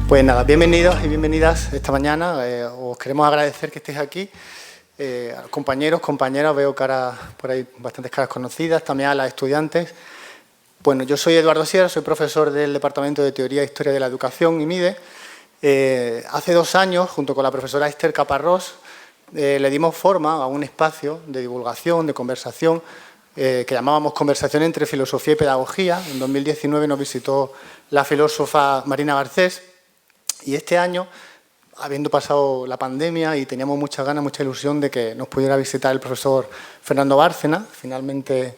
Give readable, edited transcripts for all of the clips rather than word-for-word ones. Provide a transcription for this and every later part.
Pues nada, bienvenidos y bienvenidas esta mañana. Os queremos agradecer que estéis aquí. A los compañeros, compañeras, veo caras por ahí, bastantes caras conocidas, también a las estudiantes. Bueno, yo soy Eduardo Sierra, soy profesor del Departamento de Teoría e Historia de la Educación, IMIDE. Hace 2 años, junto con la profesora Esther Caparrós, le dimos forma a un espacio de divulgación, de conversación, que llamábamos Conversación entre Filosofía y Pedagogía. En 2019 nos visitó la filósofa Marina Garcés y este año, habiendo pasado la pandemia y teníamos muchas ganas, mucha ilusión de que nos pudiera visitar el profesor Fernando Bárcena, finalmente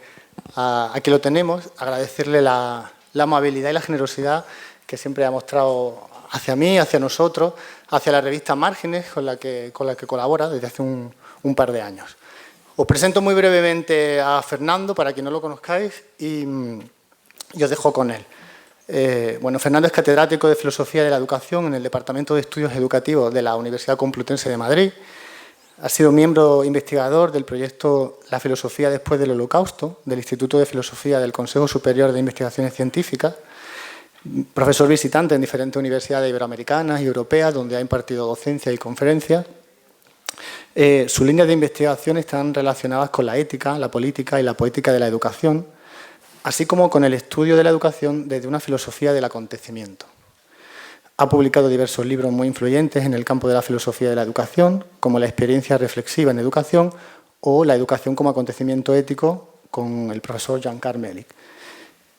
aquí lo tenemos, agradecerle la amabilidad y la generosidad que siempre ha mostrado hacia mí, hacia nosotros, hacia la revista Márgenes, con la que colabora desde hace un par de años. Os presento muy brevemente a Fernando, para quien no lo conozcáis, y os dejo con él. Bueno, Fernando es catedrático de Filosofía de la Educación en el Departamento de Estudios Educativos de la Universidad Complutense de Madrid. Ha sido miembro investigador del proyecto La Filosofía después del Holocausto, del Instituto de Filosofía del Consejo Superior de Investigaciones Científicas, profesor visitante en diferentes universidades iberoamericanas y europeas, donde ha impartido docencia y conferencias. Sus líneas de investigación están relacionadas con la ética, la política y la poética de la educación, así como con el estudio de la educación desde una filosofía del acontecimiento. Ha publicado diversos libros muy influyentes en el campo de la filosofía de la educación, como La experiencia reflexiva en educación o La educación como acontecimiento ético, con el profesor Jan Karmelik.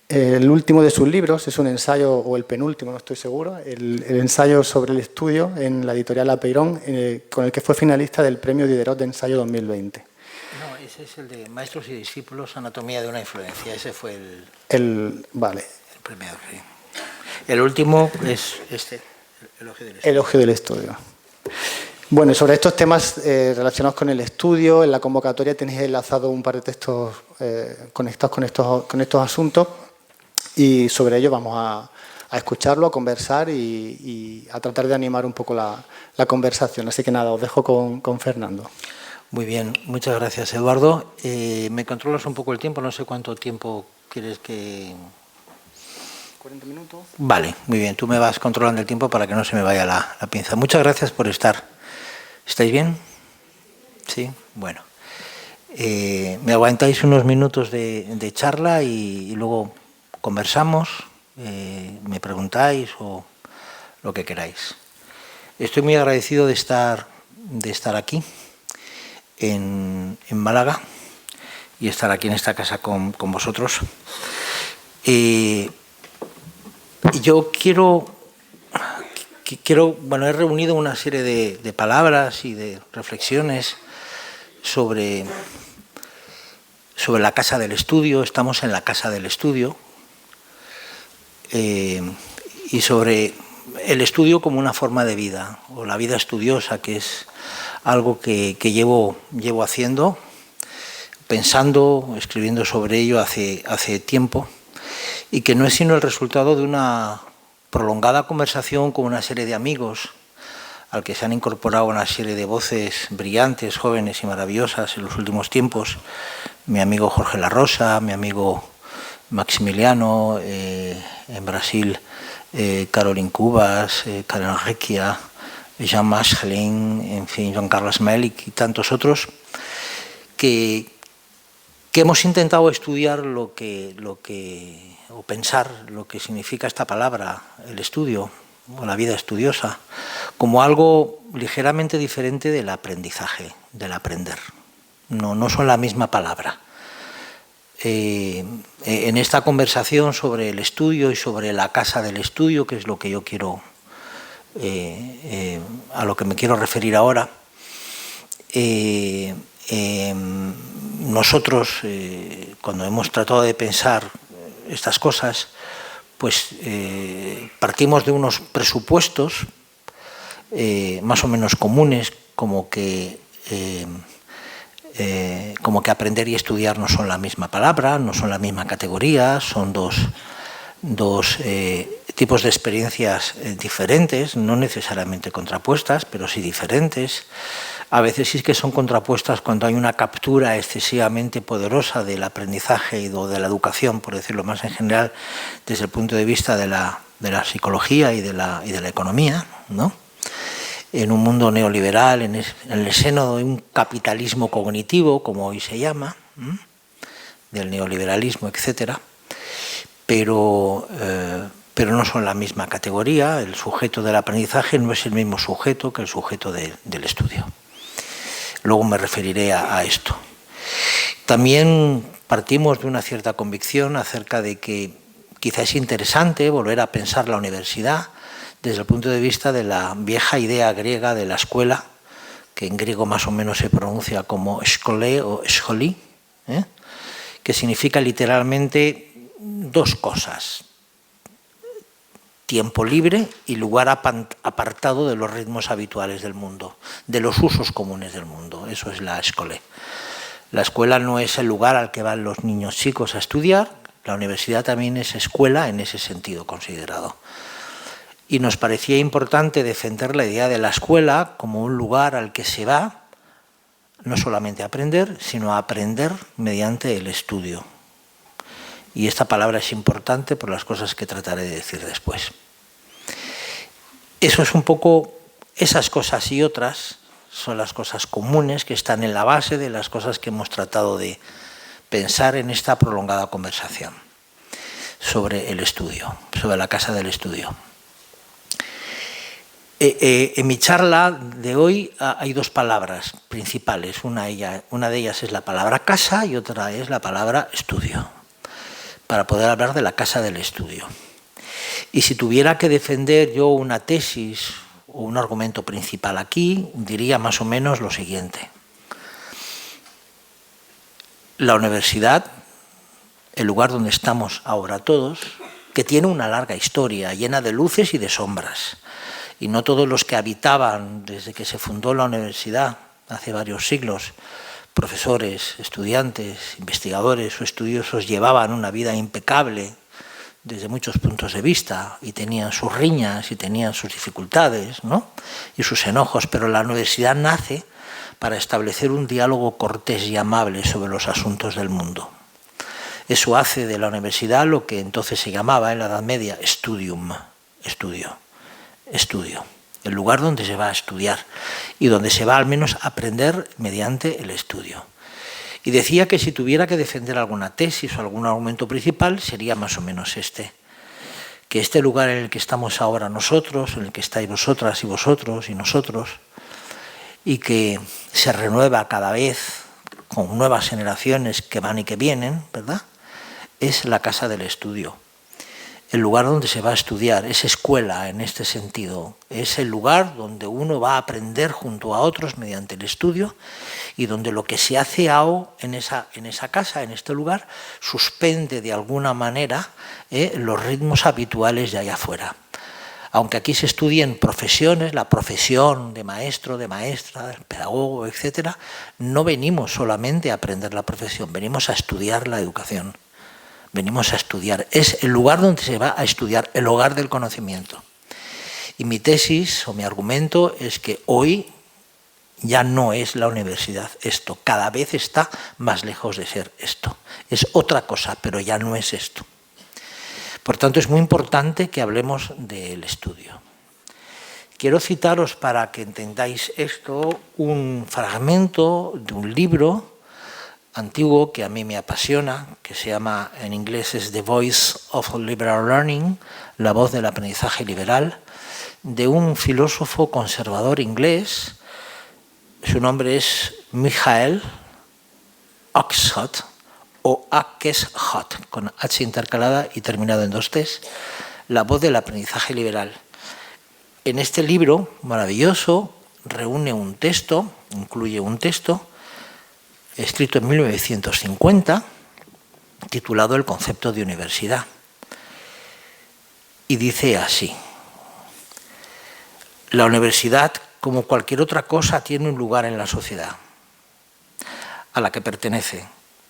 El último de sus libros es un ensayo, o el penúltimo, no estoy seguro, el ensayo sobre el estudio en la editorial La Peirón, con el que fue finalista del Premio Diderot de Ensayo 2020. No, ese es el de Maestros y Discípulos, Anatomía de una influencia. Ese fue Vale. el premiado. Sí. El último es este, el Elogio del Estudio. El Elogio del Estudio. Bueno, y sobre estos temas relacionados con el estudio, en la convocatoria tenéis enlazado un par de textos conectados con estos asuntos y sobre ello vamos a escucharlo, a conversar y a tratar de animar un poco la conversación. Así que nada, os dejo con Fernando. Muy bien, muchas gracias, Eduardo. ¿Me controlas un poco el tiempo? No sé cuánto tiempo quieres que... 40 minutos. Vale, muy bien. Tú me vas controlando el tiempo para que no se me vaya la pinza. Muchas gracias por estar. ¿Estáis bien? Sí, bueno. Me aguantáis unos minutos de charla y luego conversamos, me preguntáis o lo que queráis. Estoy muy agradecido de estar aquí. En Málaga y estar aquí en esta casa con vosotros. Y yo quiero, bueno, he reunido una serie de palabras y de reflexiones sobre la casa del estudio. Estamos en la casa del estudio y sobre el estudio como una forma de vida o la vida estudiosa, que es algo que llevo haciendo, pensando, escribiendo sobre ello hace tiempo y que no es sino el resultado de una prolongada conversación con una serie de amigos al que se han incorporado una serie de voces brillantes, jóvenes y maravillosas en los últimos tiempos. Mi amigo Jorge La Rosa, mi amigo Maximiliano, en Brasil Caroline Cubas, Karen Requia, Jean Maschling, en fin, Joan Carles Melick y tantos otros, que hemos intentado estudiar o pensar lo que significa esta palabra, el estudio o la vida estudiosa, como algo ligeramente diferente del aprendizaje, del aprender. No son la misma palabra. En esta conversación sobre el estudio y sobre la casa del estudio, que es lo que yo quiero, a lo que me quiero referir ahora, nosotros, cuando hemos tratado de pensar estas cosas, pues partimos de unos presupuestos más o menos comunes, como que aprender y estudiar no son la misma palabra, no son la misma categoría, son dos tipos de experiencias diferentes, no necesariamente contrapuestas, pero sí diferentes. A veces sí que son contrapuestas cuando hay una captura excesivamente poderosa del aprendizaje y de la educación, por decirlo más en general, desde el punto de vista de la psicología y de la economía, ¿no? En un mundo neoliberal, en el seno de un capitalismo cognitivo, como hoy se llama, del neoliberalismo, etcétera, pero no son la misma categoría. El sujeto del aprendizaje no es el mismo sujeto que el sujeto del estudio. Luego me referiré a esto. También partimos de una cierta convicción acerca de que quizá es interesante volver a pensar la universidad desde el punto de vista de la vieja idea griega de la escuela, que en griego más o menos se pronuncia como skole o scholi, que significa literalmente dos cosas: tiempo libre y lugar apartado de los ritmos habituales del mundo, de los usos comunes del mundo. Eso es la escole. La escuela no es el lugar al que van los niños chicos a estudiar, la universidad también es escuela en ese sentido considerado. Y nos parecía importante defender la idea de la escuela como un lugar al que se va no solamente a aprender, sino a aprender mediante el estudio. Y esta palabra es importante por las cosas que trataré de decir después. Eso es un poco, esas cosas y otras son las cosas comunes que están en la base de las cosas que hemos tratado de pensar en esta prolongada conversación sobre el estudio, sobre la casa del estudio. En mi charla de hoy hay dos palabras principales. Una de ellas es la palabra casa y otra es la palabra estudio, para poder hablar de la casa del estudio. Y si tuviera que defender yo una tesis o un argumento principal aquí, diría más o menos lo siguiente. La universidad, el lugar donde estamos ahora todos, que tiene una larga historia llena de luces y de sombras, y no todos los que habitaban desde que se fundó la universidad hace varios siglos, profesores, estudiantes, investigadores o estudiosos, llevaban una vida impecable desde muchos puntos de vista y tenían sus riñas y tenían sus dificultades, ¿no? Y sus enojos, pero la universidad nace para establecer un diálogo cortés y amable sobre los asuntos del mundo. Eso hace de la universidad lo que entonces se llamaba en la Edad Media studium, estudio, el lugar donde se va a estudiar y donde se va al menos a aprender mediante el estudio. Y decía que si tuviera que defender alguna tesis o algún argumento principal sería más o menos este, que este lugar en el que estamos ahora nosotros, en el que estáis vosotras y vosotros y nosotros, y que se renueva cada vez con nuevas generaciones que van y que vienen, ¿verdad?, es la casa del estudio. El lugar donde se va a estudiar, es escuela en este sentido, es el lugar donde uno va a aprender junto a otros mediante el estudio y donde lo que se hace en esa casa, en este lugar, suspende de alguna manera los ritmos habituales de allá afuera. Aunque aquí se estudien profesiones, la profesión de maestro, de maestra, de pedagogo, etc., no venimos solamente a aprender la profesión, venimos a estudiar la educación. Venimos a estudiar. Es el lugar donde se va a estudiar, el hogar del conocimiento. Y mi tesis o mi argumento es que hoy ya no es la universidad esto. Cada vez está más lejos de ser esto. Es otra cosa, pero ya no es esto. Por tanto, es muy importante que hablemos del estudio. Quiero citaros, para que entendáis esto, un fragmento de un libro antiguo que a mí me apasiona, que se llama, en inglés es The Voice of Liberal Learning, la voz del aprendizaje liberal, de un filósofo conservador inglés. Su nombre es Michael Oakeshott, o Oakeshott, con H intercalada y terminado en 2 T's, la voz del aprendizaje liberal. En este libro maravilloso reúne un texto, incluye un texto, escrito en 1950, titulado El concepto de universidad. Y dice así: la universidad, como cualquier otra cosa, tiene un lugar en la sociedad a la que pertenece,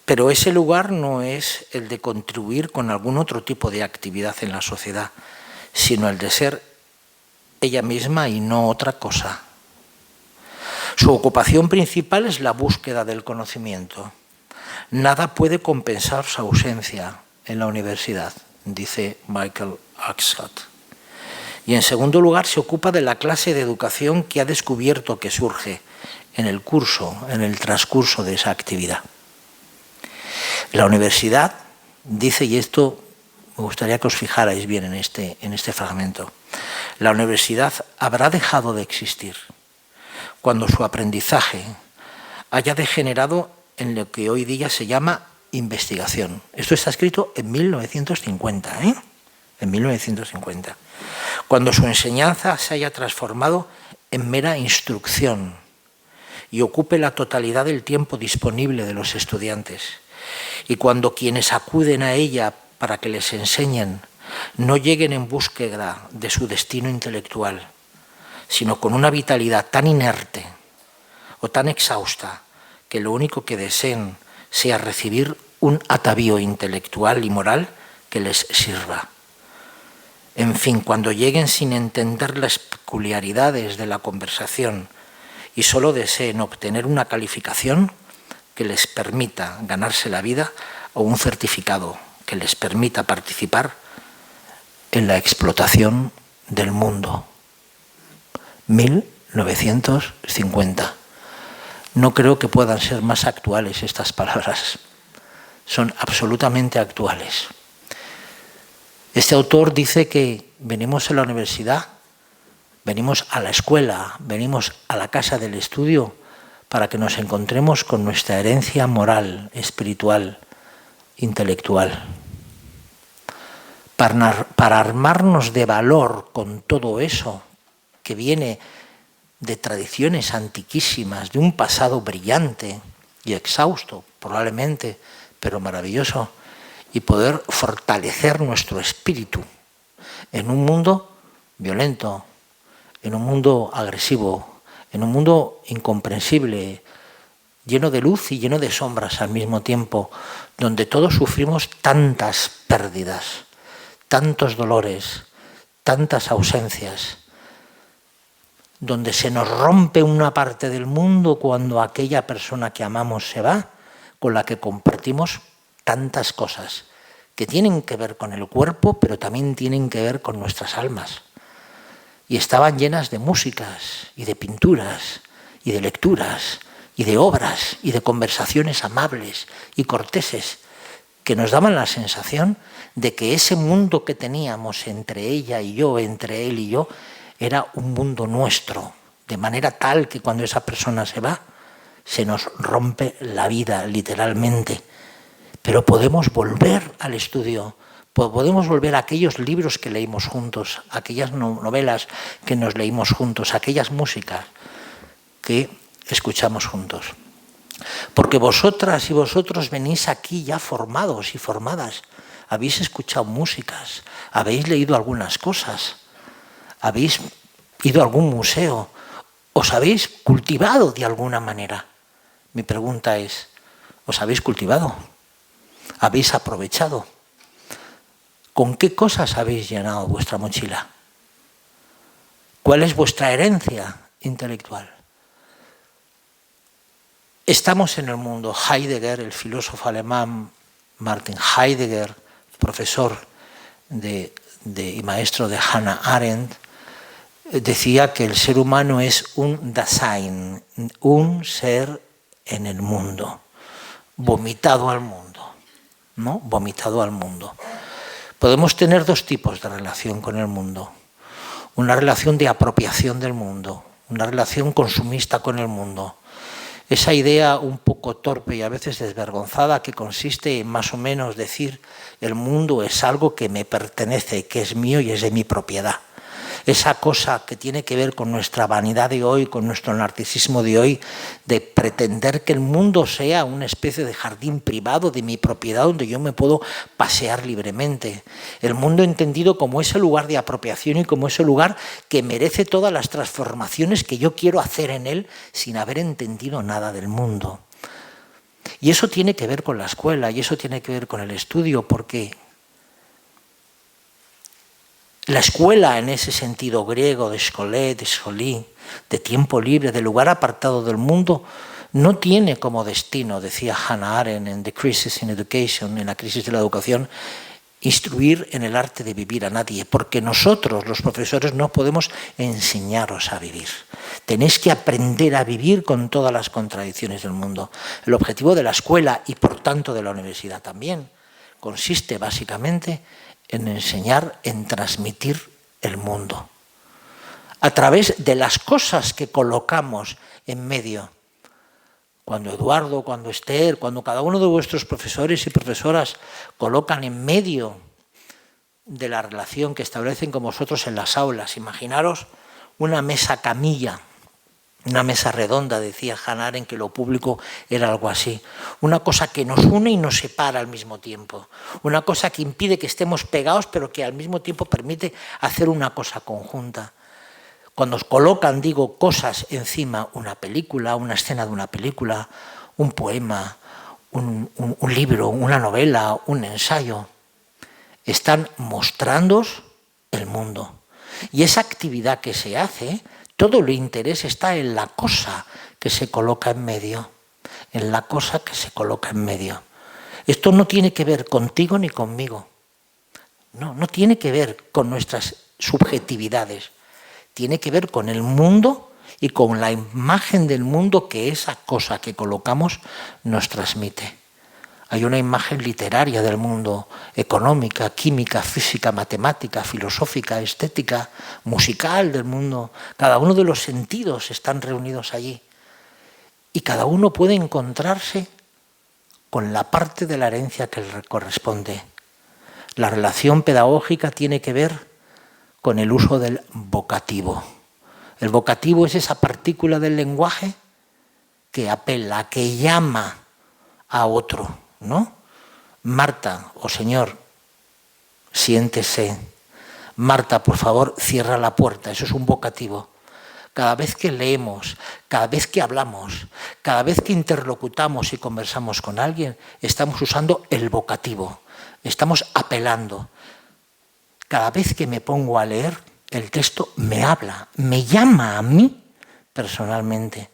pero ese lugar no es el de contribuir con algún otro tipo de actividad en la sociedad, sino el de ser ella misma y no otra cosa. Su ocupación principal es la búsqueda del conocimiento. Nada puede compensar su ausencia en la universidad, dice Michael Oakeshott. Y en segundo lugar se ocupa de la clase de educación que ha descubierto que surge en el transcurso de esa actividad. La universidad dice, y esto me gustaría que os fijarais bien en este fragmento, la universidad habrá dejado de existir cuando su aprendizaje haya degenerado en lo que hoy día se llama investigación. Esto está escrito en 1950, en 1950. Cuando su enseñanza se haya transformado en mera instrucción y ocupe la totalidad del tiempo disponible de los estudiantes, y cuando quienes acuden a ella para que les enseñen no lleguen en búsqueda de su destino intelectual, sino con una vitalidad tan inerte o tan exhausta que lo único que deseen sea recibir un atavío intelectual y moral que les sirva. En fin, cuando lleguen sin entender las peculiaridades de la conversación y solo deseen obtener una calificación que les permita ganarse la vida o un certificado que les permita participar en la explotación del mundo. 1950. No creo que puedan ser más actuales estas palabras. Son absolutamente actuales. Este autor dice que venimos a la universidad, venimos a la escuela, venimos a la casa del estudio para que nos encontremos con nuestra herencia moral, espiritual, intelectual. Para armarnos de valor con todo eso que viene de tradiciones antiquísimas, de un pasado brillante y exhausto, probablemente, pero maravilloso, y poder fortalecer nuestro espíritu en un mundo violento, en un mundo agresivo, en un mundo incomprensible, lleno de luz y lleno de sombras al mismo tiempo, donde todos sufrimos tantas pérdidas, tantos dolores, tantas ausencias, donde se nos rompe una parte del mundo cuando aquella persona que amamos se va, con la que compartimos tantas cosas que tienen que ver con el cuerpo, pero también tienen que ver con nuestras almas. Y estaban llenas de músicas y de pinturas y de lecturas y de obras y de conversaciones amables y corteses que nos daban la sensación de que ese mundo que teníamos entre ella y yo, entre él y yo, era un mundo nuestro, de manera tal que cuando esa persona se va, se nos rompe la vida, literalmente. Pero podemos volver al estudio, podemos volver a aquellos libros que leímos juntos, aquellas novelas que nos leímos juntos, aquellas músicas que escuchamos juntos. Porque vosotras y vosotros venís aquí ya formados y formadas, habéis escuchado músicas, habéis leído algunas cosas, habéis ido a algún museo, os habéis cultivado de alguna manera. Mi pregunta es, ¿os habéis cultivado? ¿Habéis aprovechado? ¿Con qué cosas habéis llenado vuestra mochila? ¿Cuál es vuestra herencia intelectual? Estamos en el mundo. Heidegger, el filósofo alemán Martin Heidegger, profesor y maestro de Hannah Arendt, decía que el ser humano es un Dasein, un ser en el mundo, vomitado al mundo, ¿no? Vomitado al mundo. Podemos tener dos tipos de relación con el mundo. Una relación de apropiación del mundo, una relación consumista con el mundo. Esa idea un poco torpe y a veces desvergonzada que consiste en más o menos decir el mundo es algo que me pertenece, que es mío y es de mi propiedad. Esa cosa que tiene que ver con nuestra vanidad de hoy, con nuestro narcisismo de hoy, de pretender que el mundo sea una especie de jardín privado de mi propiedad donde yo me puedo pasear libremente. El mundo entendido como ese lugar de apropiación y como ese lugar que merece todas las transformaciones que yo quiero hacer en él sin haber entendido nada del mundo. Y eso tiene que ver con la escuela y eso tiene que ver con el estudio, porque la escuela, en ese sentido griego de skolé, de scholí, de tiempo libre, de lugar apartado del mundo, no tiene como destino, decía Hannah Arendt en The Crisis in Education, en la crisis de la educación, instruir en el arte de vivir a nadie, porque nosotros, los profesores, no podemos enseñaros a vivir. Tenéis que aprender a vivir con todas las contradicciones del mundo. El objetivo de la escuela y, por tanto, de la universidad también, consiste básicamente en enseñar, en transmitir el mundo, a través de las cosas que colocamos en medio. Cuando Eduardo, cuando Esther, cuando cada uno de vuestros profesores y profesoras colocan en medio de la relación que establecen con vosotros en las aulas, imaginaros una mesa camilla, una mesa redonda, decía Hannah Arendt, que lo público era algo así. Una cosa que nos une y nos separa al mismo tiempo. Una cosa que impide que estemos pegados, pero que al mismo tiempo permite hacer una cosa conjunta. Cuando os colocan, digo, cosas encima, una película, una escena de una película, un poema, un libro, una novela, un ensayo, están mostrándoos el mundo. Y esa actividad que se hace, todo el interés está en la cosa que se coloca en medio, en la cosa que se coloca en medio. Esto no tiene que ver contigo ni conmigo, no tiene que ver con nuestras subjetividades. Tiene que ver con el mundo y con la imagen del mundo que esa cosa que colocamos nos transmite. Hay una imagen literaria del mundo, económica, química, física, matemática, filosófica, estética, musical del mundo. Cada uno de los sentidos están reunidos allí. Y cada uno puede encontrarse con la parte de la herencia que le corresponde. La relación pedagógica tiene que ver con el uso del vocativo. El vocativo es esa partícula del lenguaje que apela, que llama a otro, ¿no? Marta, o señor, siéntese. Marta, por favor, cierra la puerta. Eso es un vocativo. Cada vez que leemos, cada vez que hablamos, cada vez que interlocutamos y conversamos con alguien, estamos usando el vocativo. Estamos apelando. Cada vez que me pongo a leer, el texto me habla, me llama a mí personalmente.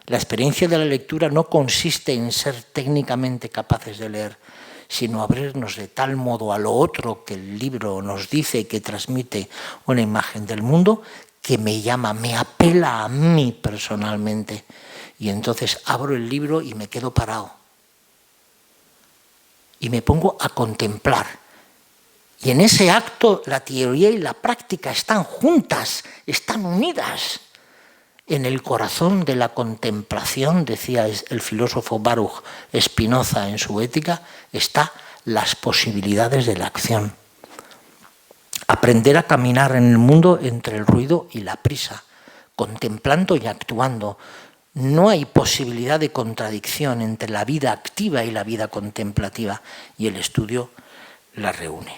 La experiencia de la lectura no consiste en ser técnicamente capaces de leer, sino abrirnos de tal modo a lo otro que el libro nos dice y que transmite una imagen del mundo, que me llama, me apela a mí personalmente. Y entonces abro el libro y me quedo parado. Y me pongo a contemplar. Y en ese acto la teoría y la práctica están juntas, están unidas. En el corazón de la contemplación, decía el filósofo Baruch Spinoza en su Ética, están las posibilidades de la acción. Aprender a caminar en el mundo entre el ruido y la prisa, contemplando y actuando. No hay posibilidad de contradicción entre la vida activa y la vida contemplativa, y el estudio la reúne.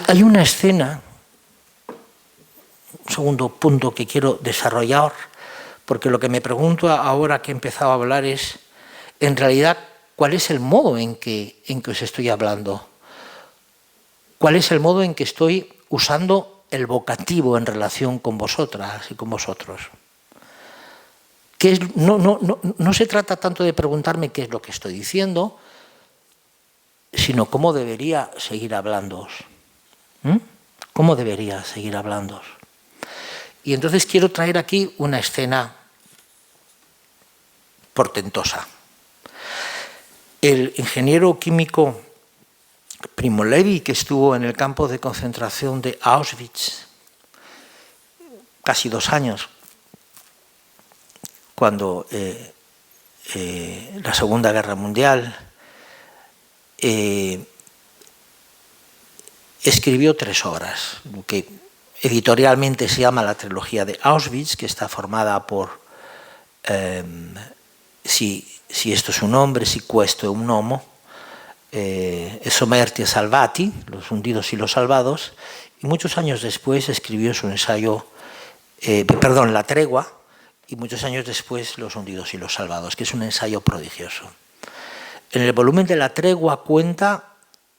Hay una escena, un segundo punto que quiero desarrollar, porque lo que me pregunto ahora que he empezado a hablar es, en realidad, ¿cuál es el modo en que os estoy hablando? ¿Cuál es el modo en que estoy usando el vocativo en relación con vosotras y con vosotros? No se trata tanto de preguntarme qué es lo que estoy diciendo, sino cómo debería seguir hablándoos. ¿Cómo debería seguir hablándoos? Y entonces quiero traer aquí una escena portentosa. El ingeniero químico Primo Levi, que estuvo en el campo de concentración de Auschwitz casi 2 años, cuando la Segunda Guerra Mundial, escribió 3 obras, que editorialmente se llama la trilogía de Auschwitz, que está formada por si esto es un hombre, si questo è un uomo, Sommerti e Salvati, los hundidos y los salvados, y muchos años después escribió su ensayo, La tregua, y muchos años después Los hundidos y los salvados, que es un ensayo prodigioso. En el volumen de La tregua cuenta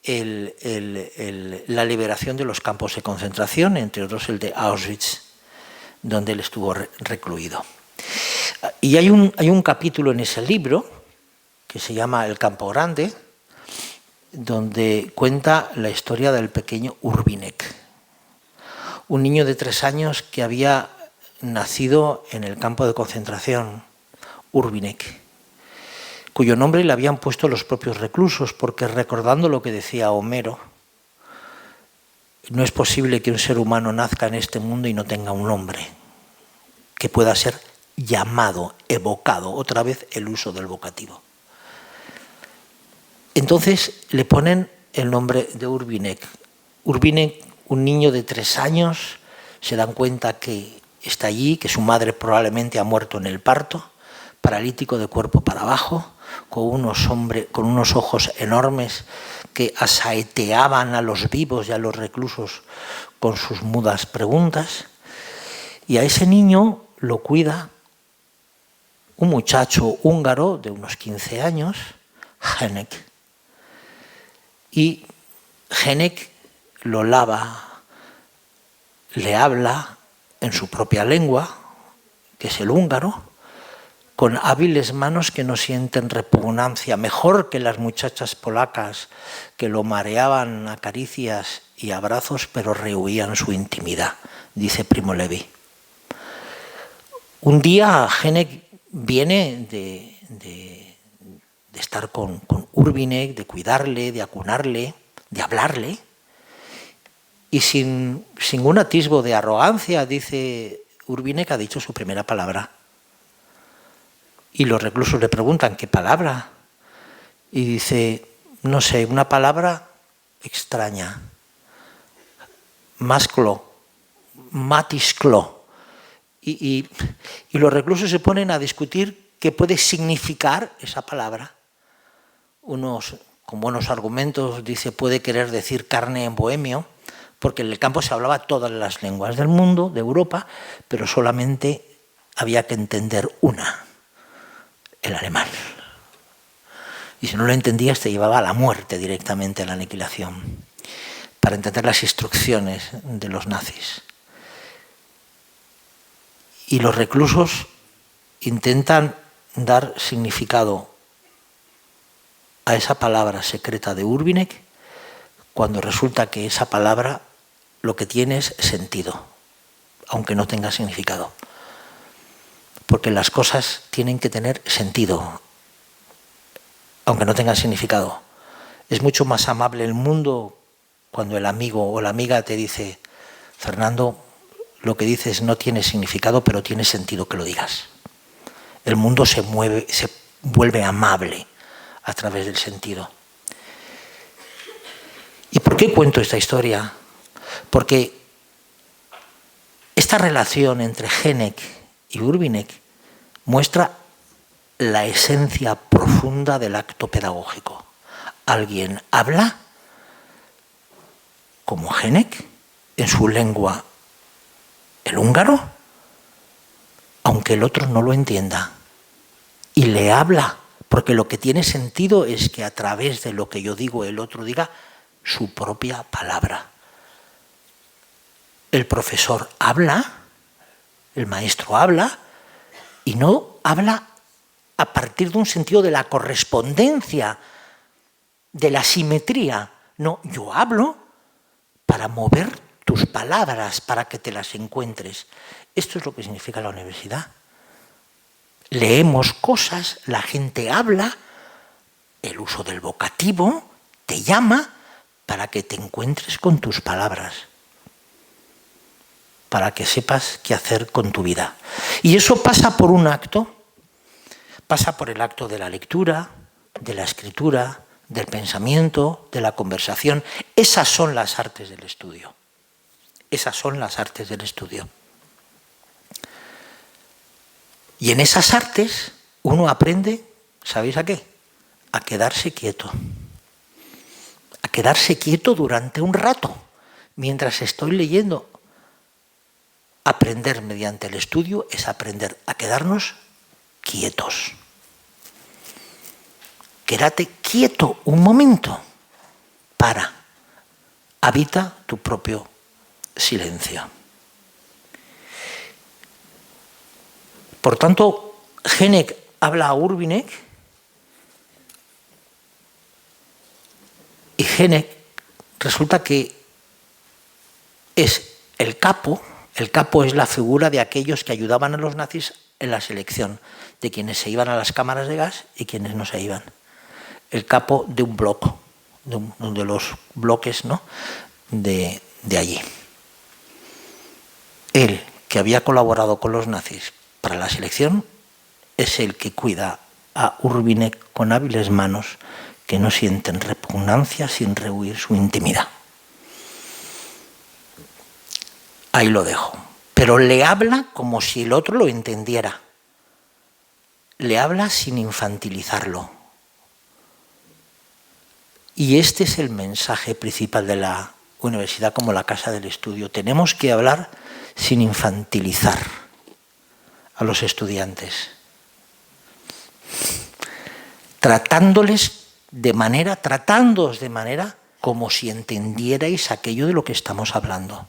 la liberación de los campos de concentración, entre otros el de Auschwitz, donde él estuvo recluido. Y hay un capítulo en ese libro que se llama El Campo Grande, donde cuenta la historia del pequeño Urbínek, un niño de 3 años que había nacido en el campo de concentración, Urbínek, cuyo nombre le habían puesto los propios reclusos, porque recordando lo que decía Homero, no es posible que un ser humano nazca en este mundo y no tenga un nombre, que pueda ser llamado, evocado, otra vez el uso del vocativo. Entonces le ponen el nombre de Urbínek. Urbínek, un niño de 3 años, se dan cuenta que está allí, que su madre probablemente ha muerto en el parto, paralítico de cuerpo para abajo, con unos ojos enormes que asaeteaban a los vivos y a los reclusos con sus mudas preguntas. Y a ese niño lo cuida un muchacho húngaro de unos 15 años, Henek. Y Henek lo lava, le habla en su propia lengua, que es el húngaro, con hábiles manos que no sienten repugnancia, mejor que las muchachas polacas que lo mareaban a caricias y abrazos, pero rehuían su intimidad, dice Primo Levi. Un día Henek viene de estar con Urbínek, de cuidarle, de acunarle, de hablarle, y sin ningún atisbo de arrogancia, dice Urbínek, ha dicho su primera palabra. Y los reclusos le preguntan, ¿qué palabra? Y dice, no sé, una palabra extraña. Masklo, matisklo. Y los reclusos se ponen a discutir qué puede significar esa palabra. Unos, con buenos argumentos, dice, puede querer decir carne en bohemio, porque en el campo se hablaba todas las lenguas del mundo, de Europa, pero solamente había que entender una, el alemán. Y si no lo entendías te llevaba a la muerte directamente, a la aniquilación, para entender las instrucciones de los nazis. Y los reclusos intentan dar significado a esa palabra secreta de Urbínek, cuando resulta que esa palabra lo que tiene es sentido, aunque no tenga significado. Porque las cosas tienen que tener sentido, aunque no tengan significado. Es mucho más amable el mundo cuando el amigo o la amiga te dice, Fernando, lo que dices no tiene significado, pero tiene sentido que lo digas. El mundo se vuelve amable a través del sentido. ¿Y por qué cuento esta historia? Porque esta relación entre Henek y Urbínek muestra la esencia profunda del acto pedagógico. Alguien habla como Henek en su lengua, el húngaro, aunque el otro no lo entienda, y le habla, porque lo que tiene sentido es que a través de lo que yo digo el otro diga su propia palabra. El profesor habla, el maestro habla, y no habla a partir de un sentido de la correspondencia, de la simetría. No, yo hablo para mover tus palabras, para que te las encuentres. Esto es lo que significa la universidad. Leemos cosas, la gente habla, el uso del vocativo te llama para que te encuentres con tus palabras, para que sepas qué hacer con tu vida. Y eso pasa por un acto, pasa por el acto de la lectura, de la escritura, del pensamiento, de la conversación. Esas son las artes del estudio. Esas son las artes del estudio. Y en esas artes uno aprende, ¿sabéis a qué? A quedarse quieto. A quedarse quieto durante un rato, mientras estoy leyendo. Aprender mediante el estudio es aprender a quedarnos quietos. Quédate quieto un momento. Para. Habita tu propio silencio. Por tanto, Genek habla a Urbínek y Genek resulta que es el capo. El capo es la figura de aquellos que ayudaban a los nazis en la selección, de quienes se iban a las cámaras de gas y quienes no se iban. El capo de un bloque, de los bloques, ¿no?, de allí. Él, que había colaborado con los nazis para la selección, es el que cuida a Urbínek con hábiles manos que no sienten repugnancia sin rehuir su intimidad. Ahí lo dejo. Pero le habla como si el otro lo entendiera. Le habla sin infantilizarlo. Y este es el mensaje principal de la universidad como la casa del estudio. Tenemos que hablar sin infantilizar a los estudiantes, tratándoos de manera como si entendierais aquello de lo que estamos hablando.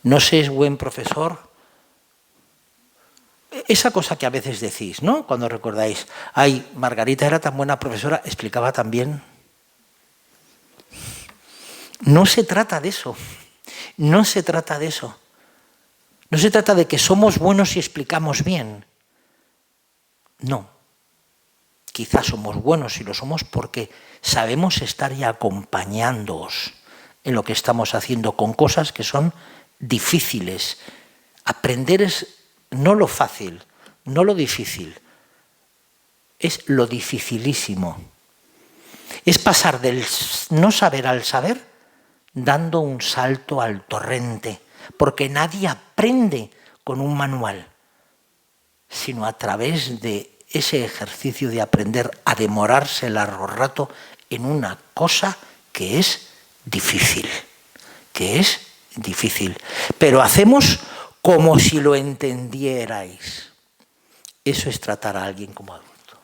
No se es buen profesor. Esa cosa que a veces decís, ¿no?, cuando recordáis, ay, Margarita era tan buena profesora, explicaba tan bien. No se trata de eso. No se trata de eso. No se trata de que somos buenos y explicamos bien. No. Quizás somos buenos y lo somos porque sabemos estar ya acompañándoos en lo que estamos haciendo con cosas que son difíciles. Aprender es no lo fácil, no lo difícil, es lo dificilísimo. Es pasar del no saber al saber dando un salto al torrente, porque nadie aprende con un manual, sino a través de ese ejercicio de aprender a demorarse largo rato en una cosa que es difícil, pero hacemos como si lo entendierais. Eso es tratar a alguien como adulto.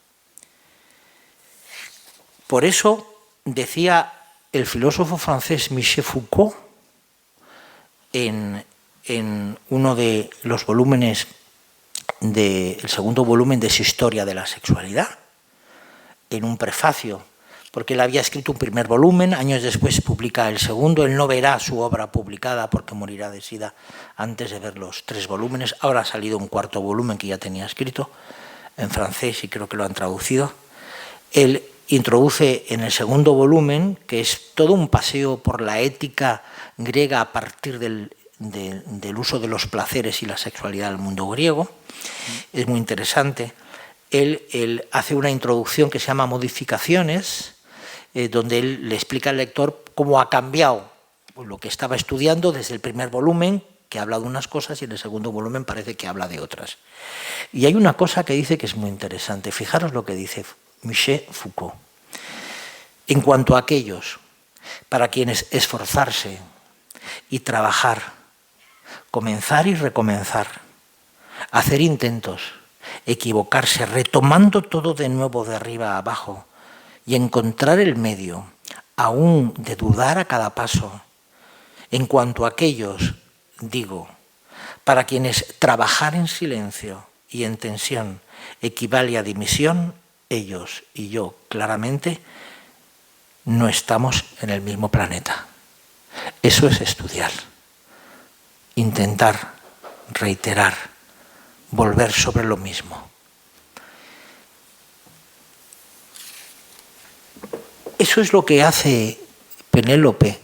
Por eso decía el filósofo francés Michel Foucault en uno de los volúmenes el segundo volumen de su Historia de la Sexualidad, en un prefacio, porque él había escrito un primer volumen, años después publica el segundo. Él no verá su obra publicada porque morirá de sida antes de ver los 3 volúmenes. Ahora ha salido un 4º volumen que ya tenía escrito en francés y creo que lo han traducido. Él introduce en el segundo volumen, que es todo un paseo por la ética griega a partir del uso de los placeres y la sexualidad del mundo griego. Es muy interesante. Él hace una introducción que se llama Modificaciones, donde él le explica al lector cómo ha cambiado lo que estaba estudiando desde el primer volumen, que habla de unas cosas, y en el segundo volumen parece que habla de otras. Y hay una cosa que dice que es muy interesante. Fijaros lo que dice Michel Foucault. En cuanto a aquellos para quienes esforzarse y trabajar, comenzar y recomenzar, hacer intentos, equivocarse, retomando todo de nuevo de arriba a abajo y encontrar el medio, aún de dudar a cada paso. En cuanto a aquellos, digo, para quienes trabajar en silencio y en tensión equivale a dimisión, ellos y yo claramente no estamos en el mismo planeta. Eso es estudiar, intentar, reiterar, volver sobre lo mismo. Eso es lo que hace Penélope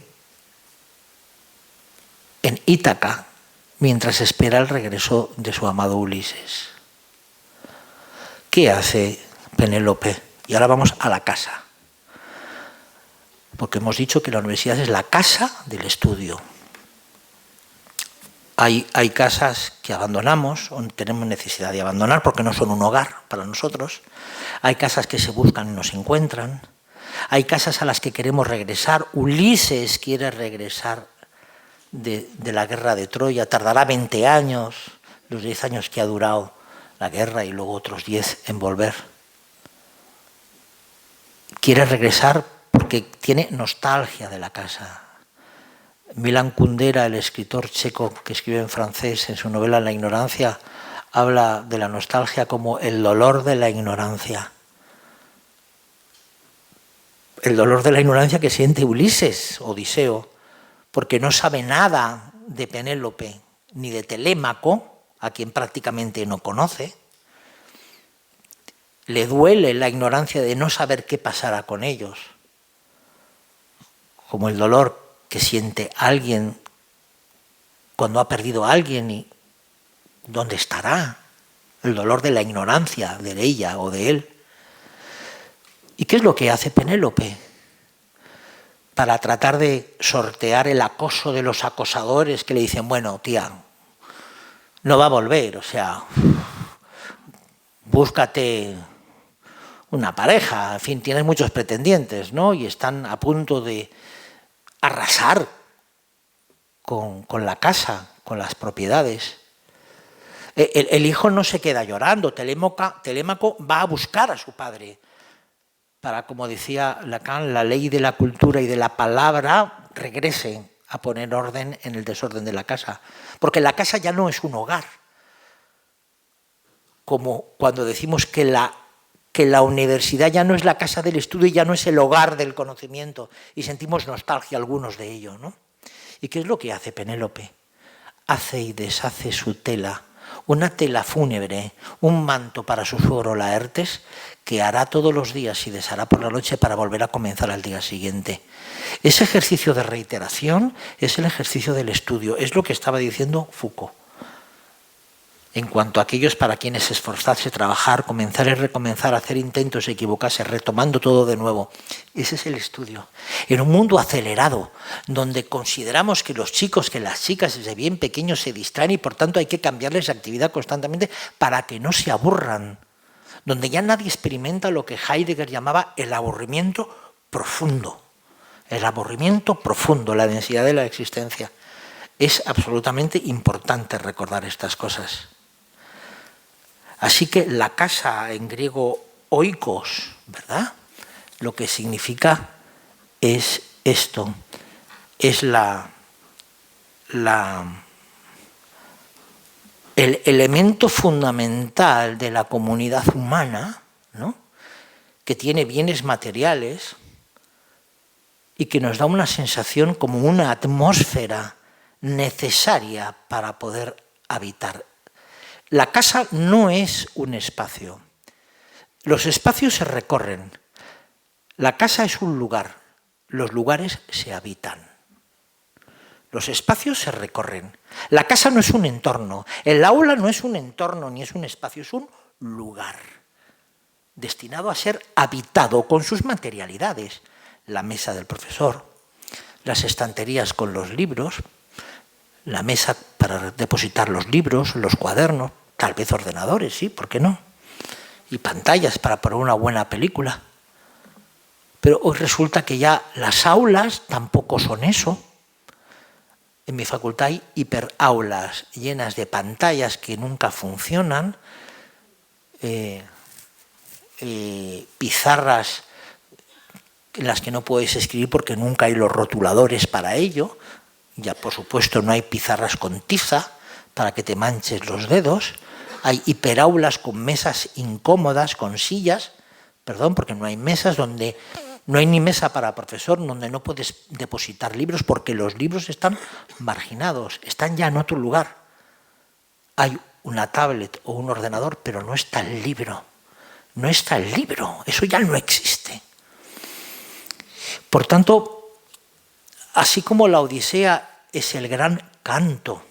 en Ítaca mientras espera el regreso de su amado Ulises. ¿Qué hace Penélope? Y ahora vamos a la casa, porque hemos dicho que la universidad es la casa del estudio. Hay casas que abandonamos o tenemos necesidad de abandonar porque no son un hogar para nosotros. Hay casas que se buscan y no se encuentran. Hay casas a las que queremos regresar. Ulises quiere regresar de la guerra de Troya. Tardará 20 años, los 10 años que ha durado la guerra y luego otros 10 en volver. Quiere regresar porque tiene nostalgia de la casa. Milan Kundera, el escritor checo que escribe en francés en su novela La ignorancia, habla de la nostalgia como el dolor de la ignorancia. El dolor de la ignorancia que siente Ulises, Odiseo, porque no sabe nada de Penélope ni de Telémaco, a quien prácticamente no conoce. Le duele la ignorancia de no saber qué pasará con ellos, como el dolor que siente alguien cuando ha perdido a alguien y dónde estará, el dolor de la ignorancia de ella o de él. ¿Y qué es lo que hace Penélope para tratar de sortear el acoso de los acosadores que le dicen, bueno, tía, no va a volver, o sea, búscate una pareja, en fin, tienes muchos pretendientes, ¿no? Y están a punto de arrasar con la casa, con las propiedades. El hijo no se queda llorando, Telémaco va a buscar a su padre para, como decía Lacan, la ley de la cultura y de la palabra regrese a poner orden en el desorden de la casa. Porque la casa ya no es un hogar. Como cuando decimos que la universidad ya no es la casa del estudio y ya no es el hogar del conocimiento. Y sentimos nostalgia algunos de ello, ¿no? ¿Y qué es lo que hace Penélope? Hace y deshace su tela. Una tela fúnebre, un manto para su suegro Laertes, que hará todos los días y deshará por la noche para volver a comenzar al día siguiente. Ese ejercicio de reiteración es el ejercicio del estudio, es lo que estaba diciendo Foucault. En cuanto a aquellos para quienes esforzarse, trabajar, comenzar y recomenzar, hacer intentos, equivocarse, retomando todo de nuevo. Ese es el estudio. En un mundo acelerado, donde consideramos que los chicos, que las chicas desde bien pequeños se distraen y por tanto hay que cambiarles de actividad constantemente para que no se aburran. Donde ya nadie experimenta lo que Heidegger llamaba el aburrimiento profundo. El aburrimiento profundo, la densidad de la existencia. Es absolutamente importante recordar estas cosas. Así que la casa en griego oikos, ¿verdad? Lo que significa es esto, es el elemento fundamental de la comunidad humana, ¿no? Que tiene bienes materiales y que nos da una sensación como una atmósfera necesaria para poder habitar. La casa no es un espacio. Los espacios se recorren. La casa es un lugar. Los lugares se habitan. Los espacios se recorren. La casa no es un entorno. El aula no es un entorno ni es un espacio, es un lugar destinado a ser habitado con sus materialidades. La mesa del profesor, las estanterías con los libros, la mesa para depositar los libros, los cuadernos, tal vez ordenadores, sí, ¿por qué no? Y pantallas para poner una buena película. Pero hoy resulta que ya las aulas tampoco son eso. En mi facultad hay hiperaulas llenas de pantallas que nunca funcionan, pizarras en las que no puedes escribir porque nunca hay los rotuladores para ello. Ya, por supuesto, no hay pizarras con tiza para que te manches los dedos. Hay hiperaulas con mesas incómodas, con sillas, porque no hay mesas donde no hay ni mesa para profesor, donde no puedes depositar libros porque los libros están marginados, están ya en otro lugar. Hay una tablet o un ordenador, pero no está el libro. No está el libro, eso ya no existe. Por tanto, así como la Odisea es el gran canto,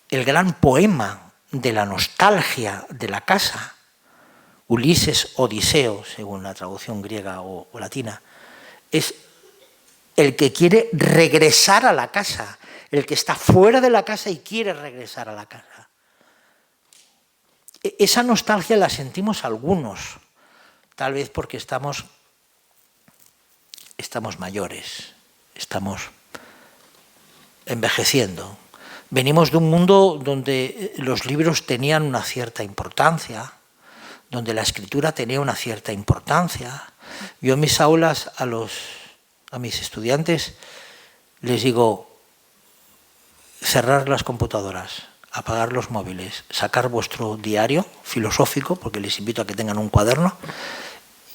el gran poema de la nostalgia de la casa, Ulises Odiseo, según la traducción griega o latina, es el que quiere regresar a la casa, el que está fuera de la casa y quiere regresar a la casa. Esa nostalgia la sentimos algunos, tal vez porque estamos mayores, estamos envejeciendo. Venimos de un mundo donde los libros tenían una cierta importancia, donde la escritura tenía una cierta importancia. Yo en mis aulas a mis estudiantes les digo, cerrar las computadoras, apagar los móviles, sacar vuestro diario filosófico, porque les invito a que tengan un cuaderno,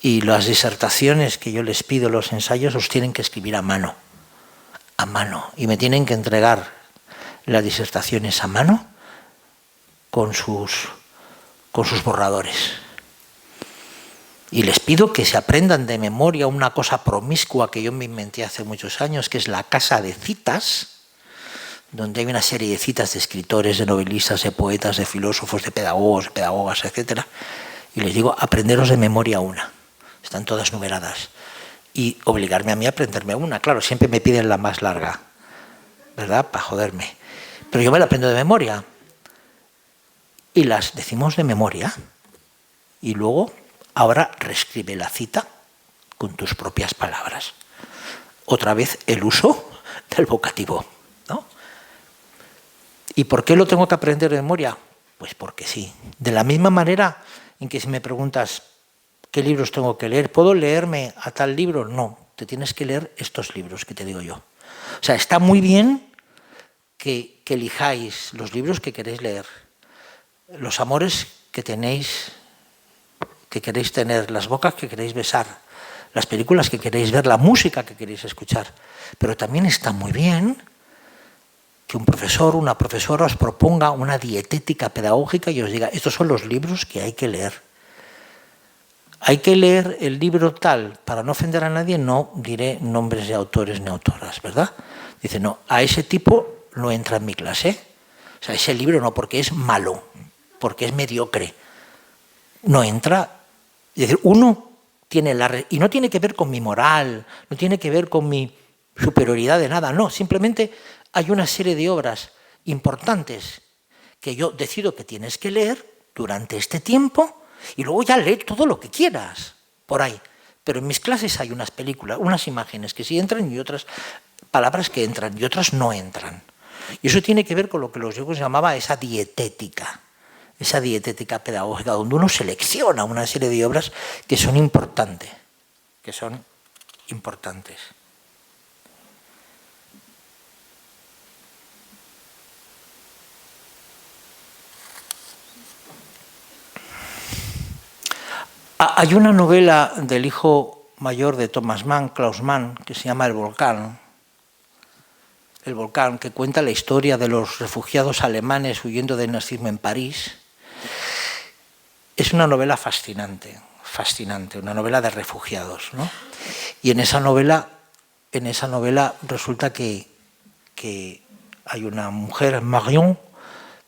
y las disertaciones que yo les pido, los ensayos, los tienen que escribir a mano, y me tienen que entregar las disertaciones a mano con sus borradores. Y les pido que se aprendan de memoria una cosa promiscua que yo me inventé hace muchos años, que es la casa de citas, donde hay una serie de citas de escritores, de novelistas, de poetas, de filósofos, de pedagogos, de pedagogas, etc. Y les digo, aprenderos de memoria una. Están todas numeradas. Y obligarme a mí a aprenderme una. Claro, siempre me piden la más larga, ¿verdad? Para joderme. Pero yo me la aprendo de memoria. Y las decimos de memoria. Y luego, ahora reescribe la cita con tus propias palabras. Otra vez el uso del vocativo, ¿no? ¿Y por qué lo tengo que aprender de memoria? Pues porque sí. De la misma manera en que si me preguntas qué libros tengo que leer, ¿puedo leerme a tal libro? No, te tienes que leer estos libros que te digo yo. O sea, está muy bien que elijáis los libros que queréis leer, los amores que tenéis, que queréis tener, las bocas que queréis besar, las películas que queréis ver, la música que queréis escuchar. Pero también está muy bien que un profesor, una profesora os proponga una dietética pedagógica y os diga, estos son los libros que hay que leer. Hay que leer el libro tal, para no ofender a nadie, no diré nombres de autores ni autoras, ¿verdad? Dice, no, a ese tipo no entra en mi clase. O sea, ese libro no, porque es malo, porque es mediocre. No entra. Es decir, uno tiene y no tiene que ver con mi moral, no tiene que ver con mi superioridad de nada, no, simplemente hay una serie de obras importantes que yo decido que tienes que leer durante este tiempo y luego ya lee todo lo que quieras por ahí. Pero en mis clases hay unas películas, unas imágenes que sí entran y otras palabras que entran y otras no entran. Y eso tiene que ver con lo que los griegos llamaban esa dietética pedagógica, donde uno selecciona una serie de obras que son importantes, Hay una novela del hijo mayor de Thomas Mann, Klaus Mann, que se llama El volcán, que cuenta la historia de los refugiados alemanes huyendo del nazismo en París. Es una novela fascinante, una novela de refugiados, ¿no? Y en esa novela resulta que hay una mujer, Marion,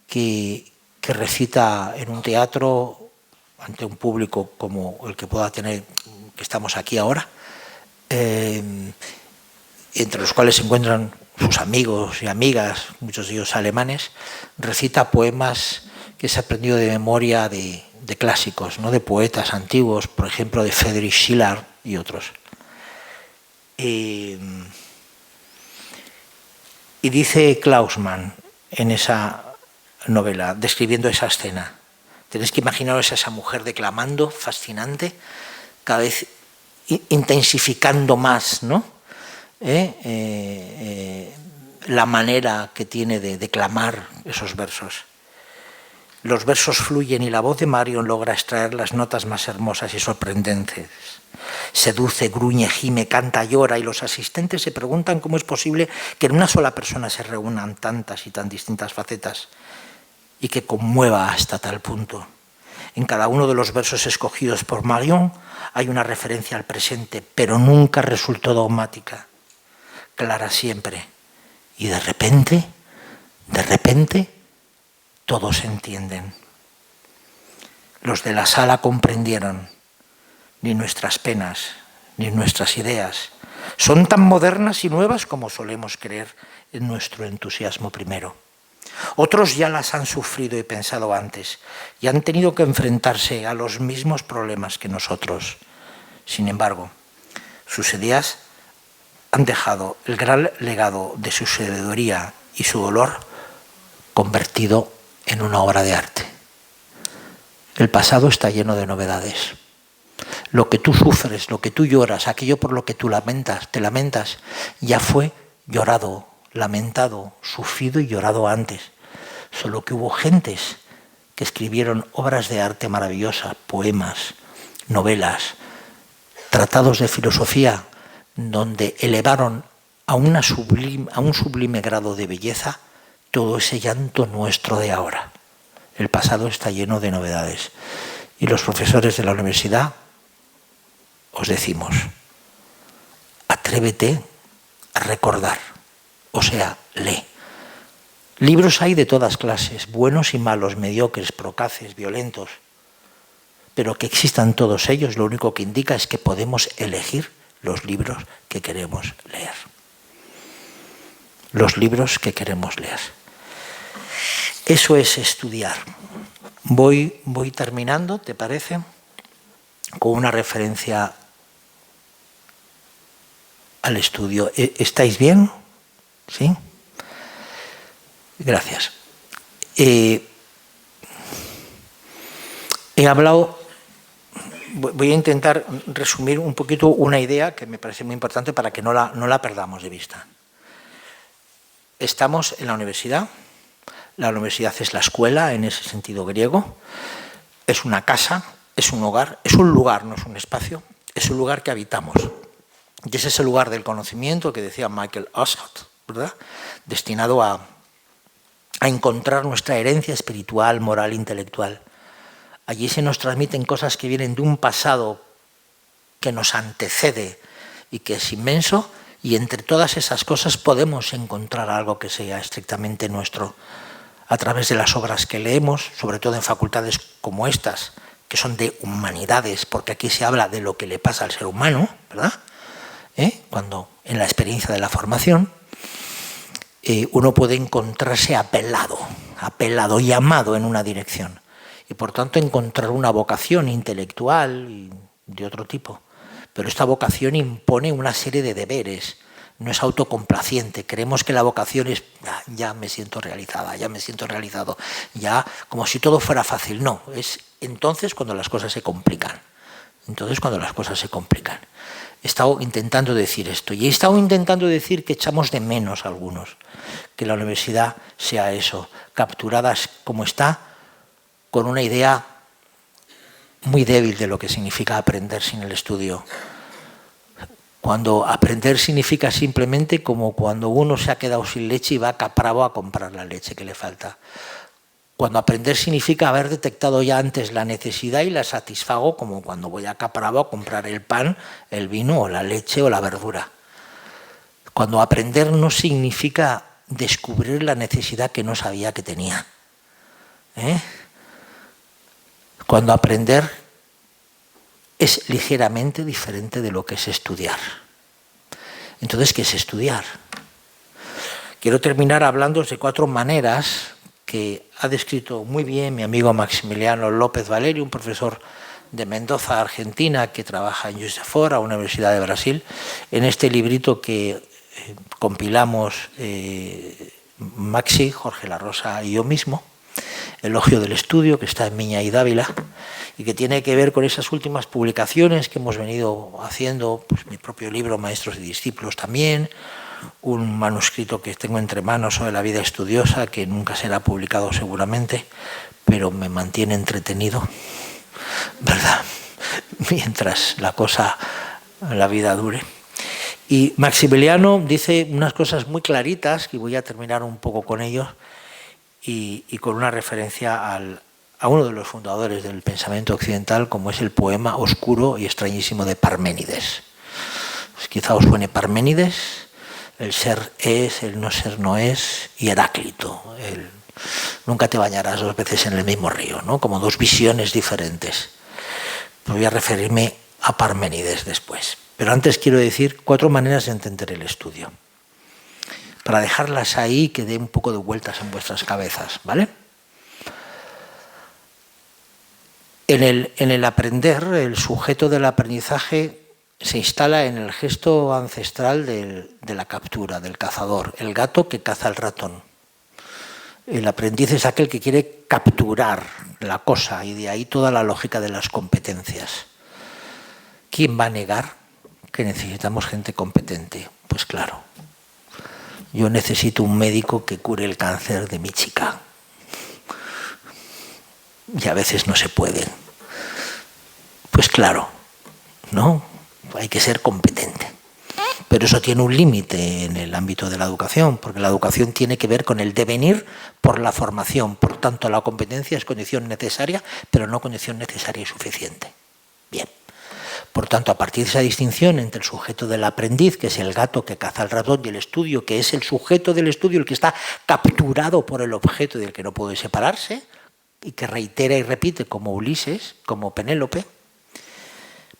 que recita en un teatro ante un público como el que pueda tener, que estamos aquí ahora, entre los cuales se encuentran sus amigos y amigas, muchos de ellos alemanes, recita poemas que se ha aprendido de memoria de clásicos, ¿no? De poetas antiguos, por ejemplo, de Friedrich Schiller y otros. Y dice Klaus Mann en esa novela, describiendo esa escena, tenéis que imaginaros a esa mujer declamando, fascinante, cada vez intensificando más, ¿no? La manera que tiene de declamar esos versos. Los versos fluyen y la voz de Marion logra extraer las notas más hermosas y sorprendentes. Seduce, gruñe, gime, canta, llora y los asistentes se preguntan cómo es posible que en una sola persona se reúnan tantas y tan distintas facetas y que conmueva hasta tal punto. En cada uno de los versos escogidos por Marion hay una referencia al presente, pero nunca resultó dogmática, clara siempre. Y de repente, todos entienden. Los de la sala comprendieron. Ni nuestras penas, ni nuestras ideas son tan modernas y nuevas como solemos creer en nuestro entusiasmo primero. Otros ya las han sufrido y pensado antes y han tenido que enfrentarse a los mismos problemas que nosotros. Sin embargo, sus ideas han dejado el gran legado de su sabiduría y su dolor convertido en una obra de arte. El pasado está lleno de novedades. Lo que tú sufres, lo que tú lloras, aquello por lo que tú te lamentas, ya fue llorado, lamentado, sufrido y llorado antes. solo que hubo gentes que escribieron obras de arte maravillosas, poemas, novelas, tratados de filosofía, donde elevaron a un sublime grado de belleza todo ese llanto nuestro de ahora. El pasado está lleno de novedades. Y los profesores de la universidad os decimos, atrévete a recordar, o sea, lee. Libros hay de todas clases, buenos y malos, mediocres, procaces, violentos, pero que existan todos ellos lo único que indica es que podemos elegir los libros que queremos leer. Los libros que queremos leer. Eso es estudiar. Voy terminando, ¿te parece? Con una referencia al estudio. ¿Estáis bien? ¿Sí? Gracias. He hablado, voy a intentar resumir un poquito una idea que me parece muy importante para que no la perdamos de vista. Estamos en la universidad es la escuela en ese sentido griego, es una casa, es un hogar, es un lugar, no es un espacio, es un lugar que habitamos. Y es ese lugar del conocimiento que decía Michael Oshart, ¿verdad? Destinado a encontrar nuestra herencia espiritual, moral, intelectual. Allí se nos transmiten cosas que vienen de un pasado que nos antecede y que es inmenso, y entre todas esas cosas podemos encontrar algo que sea estrictamente nuestro a través de las obras que leemos, sobre todo en facultades como estas, que son de humanidades, porque aquí se habla de lo que le pasa al ser humano, ¿verdad? Cuando en la experiencia de la formación uno puede encontrarse apelado, llamado en una dirección, y por tanto encontrar una vocación intelectual y de otro tipo. Pero esta vocación impone una serie de deberes, no es autocomplaciente. Creemos que la vocación es, ya me siento realizada, ya me siento realizado, ya como si todo fuera fácil. No, es entonces cuando las cosas se complican. He estado intentando decir esto, y he estado intentando decir que echamos de menos a algunos, que la universidad sea eso, capturadas como está, con una idea muy débil de lo que significa aprender sin el estudio. Cuando aprender significa simplemente como cuando uno se ha quedado sin leche y va a Capravo a comprar la leche que le falta. Cuando aprender significa haber detectado ya antes la necesidad y la satisfago, como cuando voy a Capravo a comprar el pan, el vino o la leche o la verdura. Cuando aprender no significa descubrir la necesidad que no sabía que tenía. Cuando aprender es ligeramente diferente de lo que es estudiar. Entonces, ¿qué es estudiar? Quiero terminar hablando de 4 maneras que ha descrito muy bien mi amigo Maximiliano López Valerio, un profesor de Mendoza, Argentina, que trabaja en Juiz de Fora, Universidad de Brasil, en este librito que compilamos Maxi, Jorge La Rosa y yo mismo, Elogio del Estudio, que está en Miña y Dávila, y que tiene que ver con esas últimas publicaciones que hemos venido haciendo, pues mi propio libro Maestros y Discípulos también, un manuscrito que tengo entre manos sobre la vida estudiosa, que nunca será publicado seguramente, pero me mantiene entretenido, ¿verdad? Mientras la vida dure. Y Maximiliano dice unas cosas muy claritas, y voy a terminar un poco con ellos, y con una referencia a uno de los fundadores del pensamiento occidental, como es el poema oscuro y extrañísimo de Parménides. Pues quizá os suene Parménides, el ser es, el no ser no es, y Heráclito, nunca te bañarás 2 veces en el mismo río, ¿no? Como 2 visiones diferentes. Pues voy a referirme a Parménides después. Pero antes quiero decir 4 maneras de entender el estudio, para dejarlas ahí, que dé un poco de vueltas en vuestras cabezas, ¿vale? En el aprender, el sujeto del aprendizaje se instala en el gesto ancestral de la captura, del cazador, el gato que caza al ratón. El aprendiz es aquel que quiere capturar la cosa, y de ahí toda la lógica de las competencias. ¿Quién va a negar que necesitamos gente competente? Pues claro. Yo necesito un médico que cure el cáncer de mi chica. y a veces no se pueden. Pues claro, ¿no? Hay que ser competente. Pero eso tiene un límite en el ámbito de la educación, porque la educación tiene que ver con el devenir por la formación. Por tanto, la competencia es condición necesaria, pero no condición necesaria y suficiente. Bien. Por tanto, a partir de esa distinción entre el sujeto del aprendiz, que es el gato que caza al ratón, y el estudio, que es el sujeto del estudio, el que está capturado por el objeto y del que no puede separarse, y que reitera y repite como Ulises, como Penélope,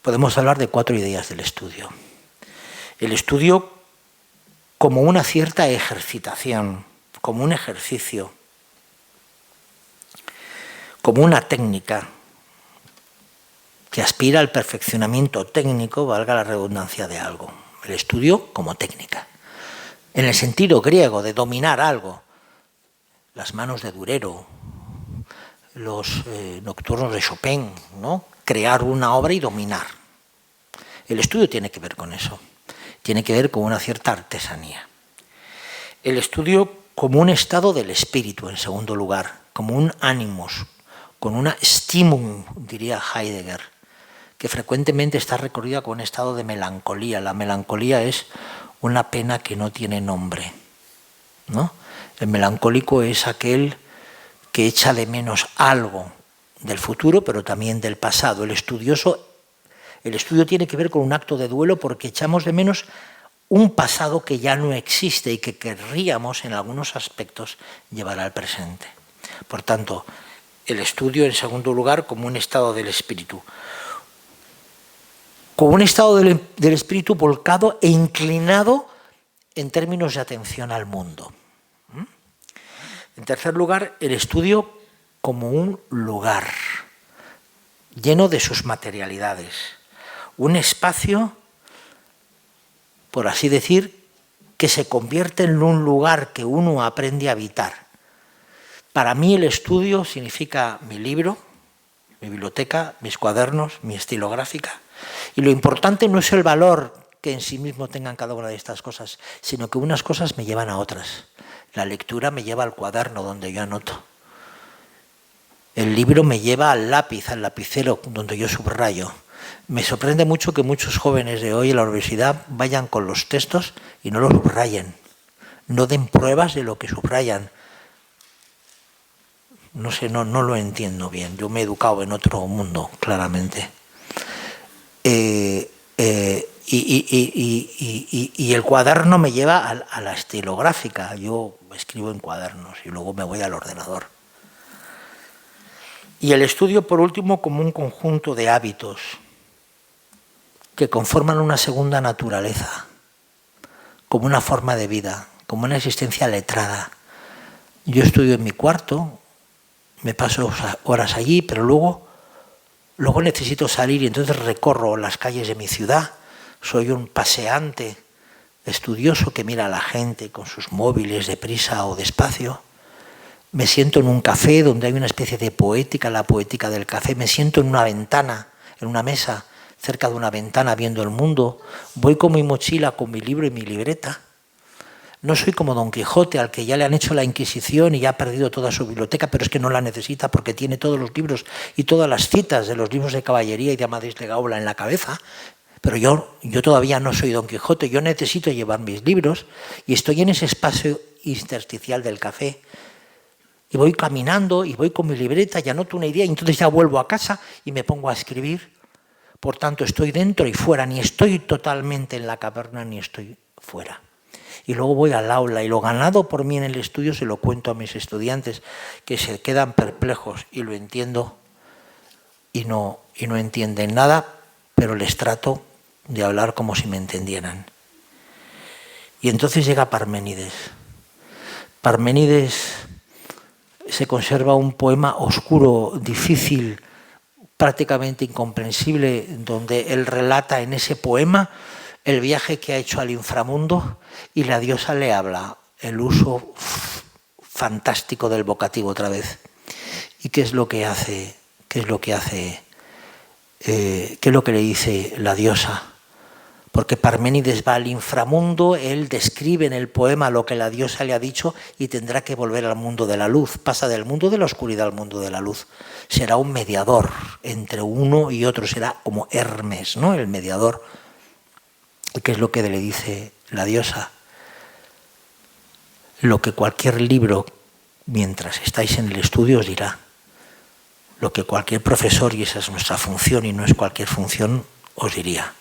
podemos hablar de 4 ideas del estudio. El estudio como una cierta ejercitación, como un ejercicio, como una técnica que aspira al perfeccionamiento técnico, valga la redundancia de algo. El estudio como técnica. En el sentido griego de dominar algo, las manos de Durero, los nocturnos de Chopin, ¿no? Crear una obra y dominar. El estudio tiene que ver con eso. Tiene que ver con una cierta artesanía. El estudio como un estado del espíritu, en segundo lugar, como un animus, con una stimum, diría Heidegger, que frecuentemente está recorrida con un estado de melancolía. La melancolía es una pena que no tiene nombre, ¿no? El melancólico es aquel que echa de menos algo del futuro, pero también del pasado. El estudio tiene que ver con un acto de duelo porque echamos de menos un pasado que ya no existe y que querríamos en algunos aspectos llevar al presente. Por tanto, el estudio, en segundo lugar, como un estado del espíritu. Como un estado del espíritu volcado e inclinado en términos de atención al mundo. En tercer lugar, el estudio como un lugar lleno de sus materialidades. Un espacio, por así decir, que se convierte en un lugar que uno aprende a habitar. Para mí el estudio significa mi libro, mi biblioteca, mis cuadernos, mi estilográfica. Y lo importante no es el valor que en sí mismo tengan cada una de estas cosas, sino que unas cosas me llevan a otras. La lectura me lleva al cuaderno donde yo anoto. El libro me lleva al lápiz, al lapicero donde yo subrayo. Me sorprende mucho que muchos jóvenes de hoy en la universidad vayan con los textos y no los subrayen. No den pruebas de lo que subrayan. No sé, no lo entiendo bien. Yo me he educado en otro mundo, claramente. Y el cuaderno me lleva a la estilográfica. Yo escribo en cuadernos y luego me voy al ordenador. Y el estudio, por último, como un conjunto de hábitos que conforman una segunda naturaleza, como una forma de vida, como una existencia letrada. Yo estudio en mi cuarto, me paso horas allí, pero luego necesito salir y entonces recorro las calles de mi ciudad. Soy un paseante estudioso que mira a la gente con sus móviles deprisa o despacio. Me siento en un café donde hay una especie de poética, la poética del café. Me siento en una ventana, en una mesa, cerca de una ventana viendo el mundo. Voy con mi mochila, con mi libro y mi libreta. No soy como Don Quijote, al que ya le han hecho la Inquisición y ya ha perdido toda su biblioteca, pero es que no la necesita porque tiene todos los libros y todas las citas de los libros de caballería y de Amadís de Gaula en la cabeza. Pero yo todavía no soy Don Quijote, yo necesito llevar mis libros y estoy en ese espacio intersticial del café. Y voy caminando y voy con mi libreta y anoto una idea y entonces ya vuelvo a casa y me pongo a escribir. Por tanto, estoy dentro y fuera, ni estoy totalmente en la caverna ni estoy fuera. Y luego voy al aula y lo ganado por mí en el estudio se lo cuento a mis estudiantes que se quedan perplejos y lo entiendo y no entienden nada, pero les trato de hablar como si me entendieran. Y entonces llega Parménides. Parménides se conserva un poema oscuro, difícil, prácticamente incomprensible, donde él relata en ese poema el viaje que ha hecho al inframundo y la diosa le habla, el uso fantástico del vocativo otra vez. ¿Y qué es lo que hace? ¿Qué es lo que le dice la diosa? porque Parménides va al inframundo, él describe en el poema lo que la diosa le ha dicho y tendrá que volver al mundo de la luz, pasa del mundo de la oscuridad al mundo de la luz. Será un mediador entre uno y otro, será como Hermes, ¿no? El mediador. ¿Qué es lo que le dice la diosa? Lo que cualquier libro, mientras estáis en el estudio, os dirá. Lo que cualquier profesor, y esa es nuestra función y no es cualquier función, os diría.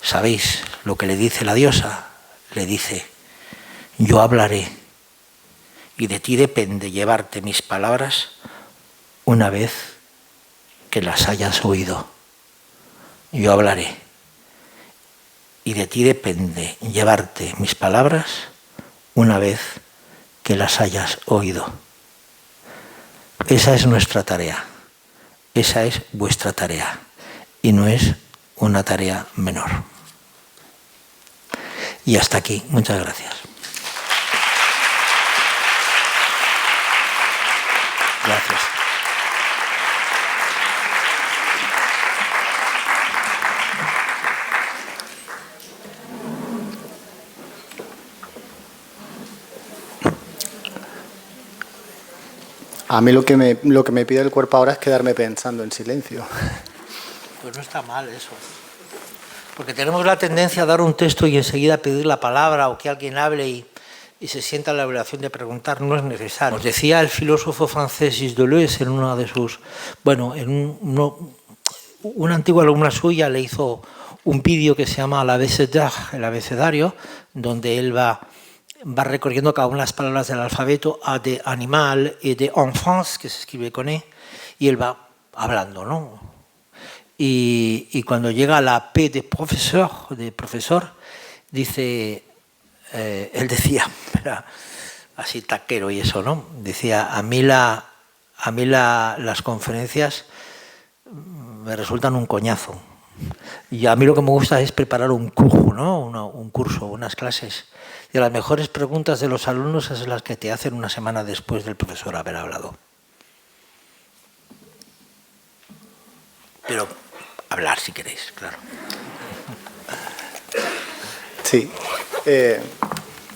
¿Sabéis lo que le dice la diosa? Le dice, yo hablaré y de ti depende llevarte mis palabras una vez que las hayas oído. Yo hablaré y de ti depende llevarte mis palabras una vez que las hayas oído. Esa es nuestra tarea, esa es vuestra tarea y no es una tarea menor. Y hasta aquí, muchas gracias. Gracias. A mí lo que me pide el cuerpo ahora es quedarme pensando en silencio. Pues no está mal eso. Porque tenemos la tendencia a dar un texto y enseguida pedir la palabra o que alguien hable y se sienta la obligación de preguntar. No es necesario. Nos decía el filósofo francés Gilles Deleuze en una de sus... Bueno, una antigua alumna suya le hizo un vídeo que se llama el abecedario, donde él va recorriendo cada una de las palabras del alfabeto a de animal y de enfance, que se escribe con E, y él va hablando, ¿no? Y cuando llega a la P de profesor, dice, él decía, era así taquero y eso, ¿no? Decía, a mí las conferencias me resultan un coñazo. Y a mí lo que me gusta es preparar un curso, ¿no? Un curso, unas clases. Y las mejores preguntas de los alumnos son las que te hacen una semana después del profesor haber hablado. Pero hablar si queréis, claro. Sí.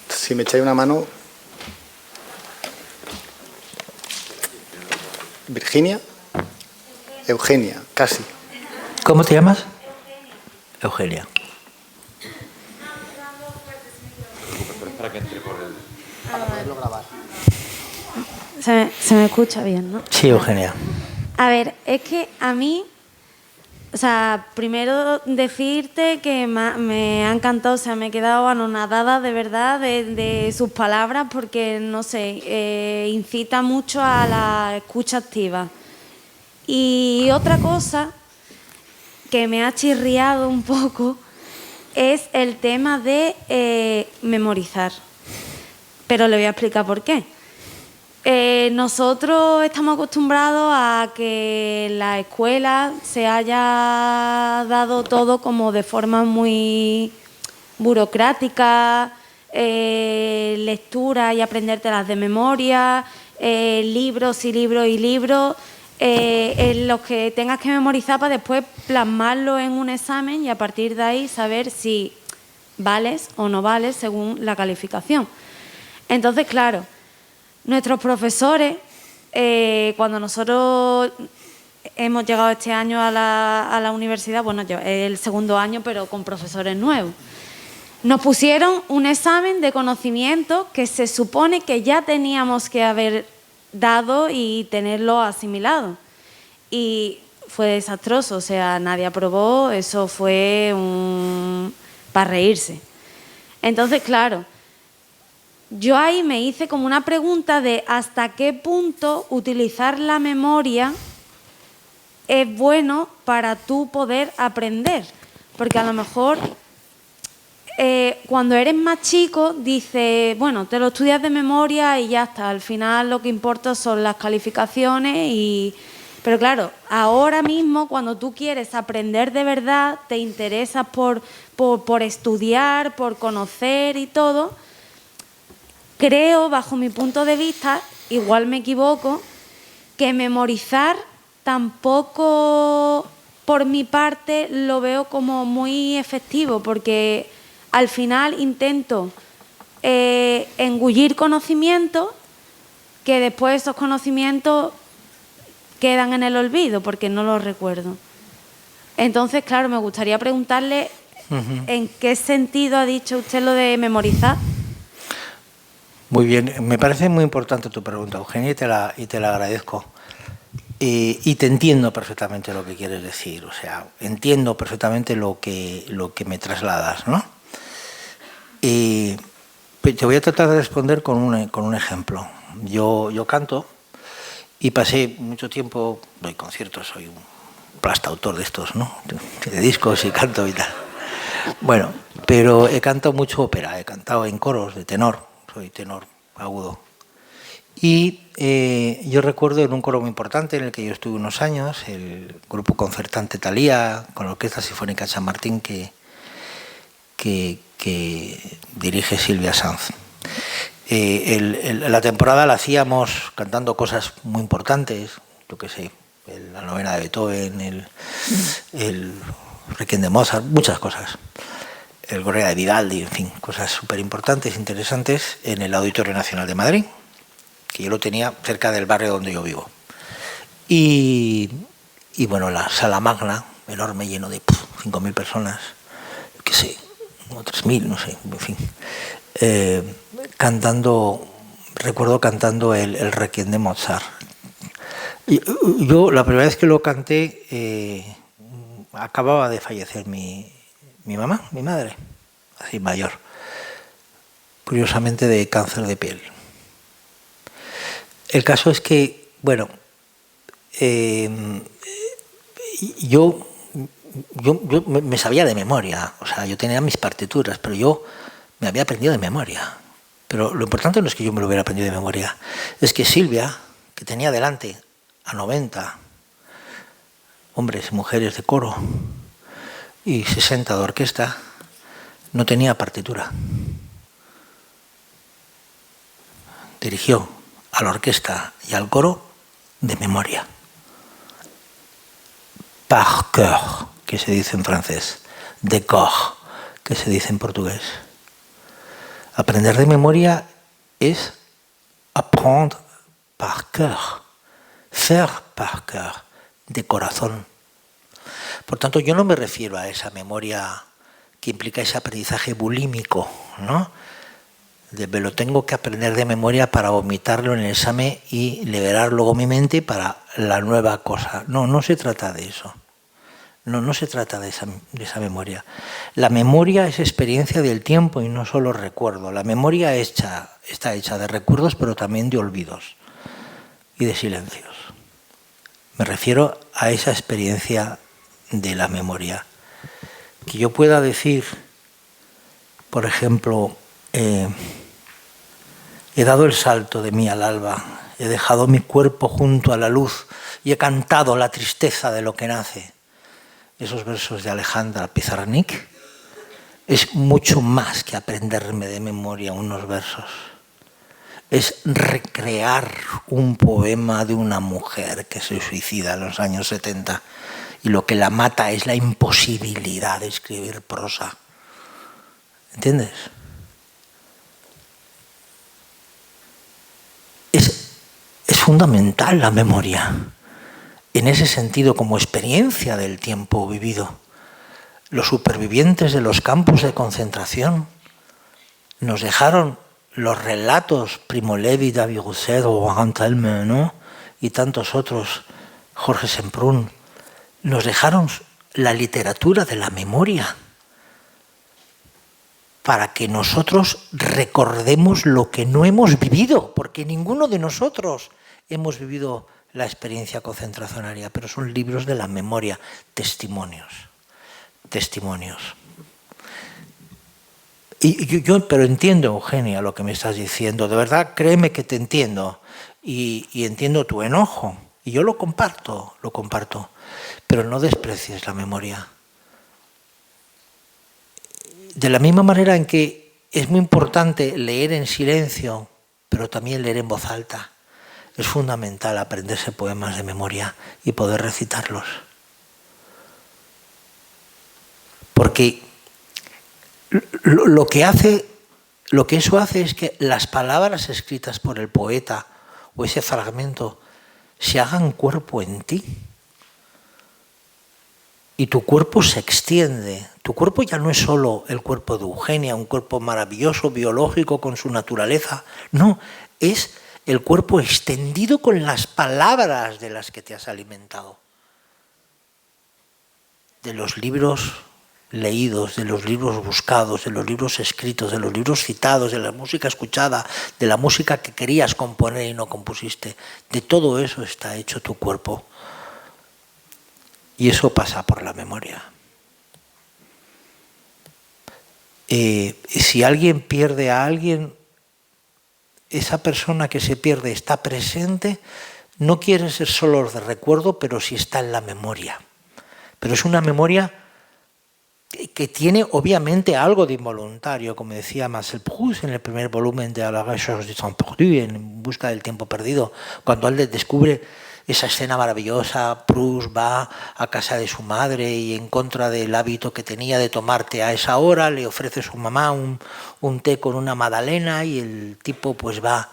Si me echáis una mano. Virginia. Eugenia, casi. ¿Cómo te llamas? Eugenia. Para que entre por el... Para poderlo grabar. Se me escucha bien, ¿no? Sí, Eugenia. A ver, es que a mí, o sea, primero decirte que me ha encantado, o sea, me he quedado anonadada de verdad de sus palabras porque, no sé, incita mucho a la escucha activa. Y otra cosa que me ha chirriado un poco es el tema de memorizar. Pero le voy a explicar por qué. Nosotros estamos acostumbrados a que en la escuela se haya dado todo como de forma muy burocrática, lectura y aprendértelas de memoria, libros y libros y libros, en los que tengas que memorizar para después plasmarlo en un examen y a partir de ahí saber si vales o no vales según la calificación. Entonces, claro, nuestros profesores, cuando nosotros hemos llegado este año a la universidad, bueno, es el segundo año, pero con profesores nuevos, nos pusieron un examen de conocimiento que se supone que ya teníamos que haber dado y tenerlo asimilado. Y fue desastroso, o sea, nadie aprobó, eso fue para reírse. Entonces, claro, yo ahí me hice como una pregunta de hasta qué punto utilizar la memoria es bueno para tú poder aprender. Porque a lo mejor cuando eres más chico dices, bueno, te lo estudias de memoria y ya está. Al final lo que importa son las calificaciones pero claro, ahora mismo cuando tú quieres aprender de verdad, te interesas por estudiar, por conocer y todo. Creo, bajo mi punto de vista, igual me equivoco, que memorizar tampoco por mi parte lo veo como muy efectivo, porque al final intento engullir conocimientos, que después esos conocimientos quedan en el olvido porque no los recuerdo. Entonces, claro, me gustaría preguntarle en qué sentido ha dicho usted lo de memorizar. Muy bien, me parece muy importante tu pregunta, Eugenia, y te la agradezco. Y te entiendo perfectamente lo que quieres decir, o sea, entiendo perfectamente lo que me trasladas, ¿no? Y te voy a tratar de responder con un ejemplo. Yo canto y pasé mucho tiempo, doy conciertos, soy un plastautor de estos, ¿no? De discos y canto y tal. Bueno, pero he cantado mucho ópera, he cantado en coros de tenor, soy tenor agudo. Y yo recuerdo en un coro muy importante en el que yo estuve unos años, el grupo concertante Thalía, con la Orquesta Sinfónica San Martín que dirige Silvia Sanz. La temporada la hacíamos cantando cosas muy importantes, yo qué sé, la novena de Beethoven, el Requiem de Mozart, muchas cosas. El Gloria de Vivaldi, en fin, cosas súper importantes, interesantes, en el Auditorio Nacional de Madrid, que yo lo tenía cerca del barrio donde yo vivo. Y bueno, la sala magna, enorme, lleno de 5.000 personas, qué sé, o 3.000, no sé, en fin. Recuerdo cantando el Requiem de Mozart. Y yo la primera vez que lo canté, acababa de fallecer mi mamá, mi madre, así mayor, curiosamente de cáncer de piel. El caso es que, bueno, yo me sabía de memoria, o sea, yo tenía mis partituras, pero yo me había aprendido de memoria. Pero lo importante no es que yo me lo hubiera aprendido de memoria, es que Silvia, que tenía delante a 90 hombres y mujeres de coro y 60 de orquesta, no tenía partitura. Dirigió a la orquesta y al coro de memoria. Par cœur, que se dice en francés. De cor, que se dice en portugués. Aprender de memoria es apprendre par cœur. Faire par cœur, de corazón. Por tanto, yo no me refiero a esa memoria que implica ese aprendizaje bulímico, ¿no? Me lo tengo que aprender de memoria para vomitarlo en el examen y liberar luego mi mente para la nueva cosa. No se trata de eso. No se trata de esa memoria. La memoria es experiencia del tiempo y no solo recuerdo. La memoria está hecha de recuerdos, pero también de olvidos y de silencios. Me refiero a esa experiencia de la memoria. Que yo pueda decir, por ejemplo, he dado el salto de mí al alba, he dejado mi cuerpo junto a la luz y he cantado la tristeza de lo que nace. Esos versos de Alejandra Pizarnik es mucho más que aprenderme de memoria unos versos. Es recrear un poema de una mujer que se suicida en los años 70 y lo que la mata es la imposibilidad de escribir prosa. ¿Entiendes? Es fundamental la memoria, en ese sentido, como experiencia del tiempo vivido. Los supervivientes de los campos de concentración nos dejaron los relatos, Primo Levi, David Rousseau, Antelme, ¿no? Y tantos otros, Jorge Semprún, nos dejaron la literatura de la memoria para que nosotros recordemos lo que no hemos vivido, porque ninguno de nosotros hemos vivido la experiencia concentracionaria, pero son libros de la memoria, testimonios. Y yo pero entiendo, Eugenia, lo que me estás diciendo, de verdad, créeme que te entiendo y entiendo tu enojo, y yo lo comparto, pero no desprecies la memoria. De la misma manera en que es muy importante leer en silencio, pero también leer en voz alta. Es fundamental aprenderse poemas de memoria y poder recitarlos. Porque lo que eso hace es que las palabras escritas por el poeta o ese fragmento se hagan cuerpo en ti. Y tu cuerpo se extiende. Tu cuerpo ya no es solo el cuerpo de Eugenia, un cuerpo maravilloso, biológico, con su naturaleza. No, es el cuerpo extendido con las palabras de las que te has alimentado. De los libros leídos, de los libros buscados, de los libros escritos, de los libros citados, de la música escuchada, de la música que querías componer y no compusiste. De todo eso está hecho tu cuerpo. Y eso pasa por la memoria. Si alguien pierde a alguien, esa persona que se pierde está presente, no quiere ser solo de recuerdo, pero sí está en la memoria. Pero es una memoria que tiene obviamente algo de involuntario, como decía Marcel Proust en el primer volumen de A la recherche du temps perdu, en busca del tiempo perdido, cuando él descubre esa escena maravillosa. Proust va a casa de su madre y, en contra del hábito que tenía de tomar té a esa hora, le ofrece a su mamá un té con una magdalena, y el tipo pues va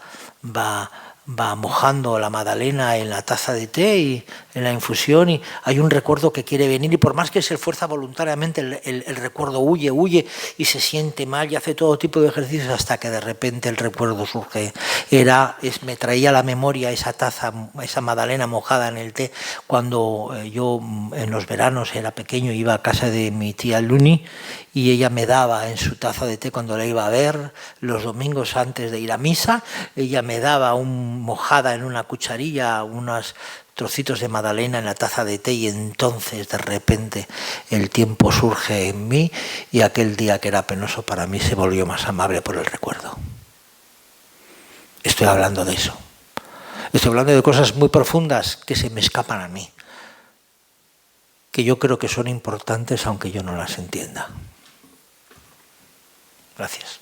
mojando la magdalena en la taza de té y en la infusión, y hay un recuerdo que quiere venir, y por más que se esfuerza voluntariamente, el recuerdo huye y se siente mal y hace todo tipo de ejercicios hasta que de repente el recuerdo surge. Me traía a la memoria esa taza, esa magdalena mojada en el té, cuando yo en los veranos era pequeño, iba a casa de mi tía Luni y ella me daba en su taza de té, cuando la iba a ver los domingos antes de ir a misa, ella me daba mojada en una cucharilla unos trocitos de magdalena en la taza de té, y entonces de repente el tiempo surge en mí, y aquel día que era penoso para mí se volvió más amable por el recuerdo. Estoy hablando de eso. Estoy hablando de cosas muy profundas que se me escapan a mí, que yo creo que son importantes aunque yo no las entienda. Gracias.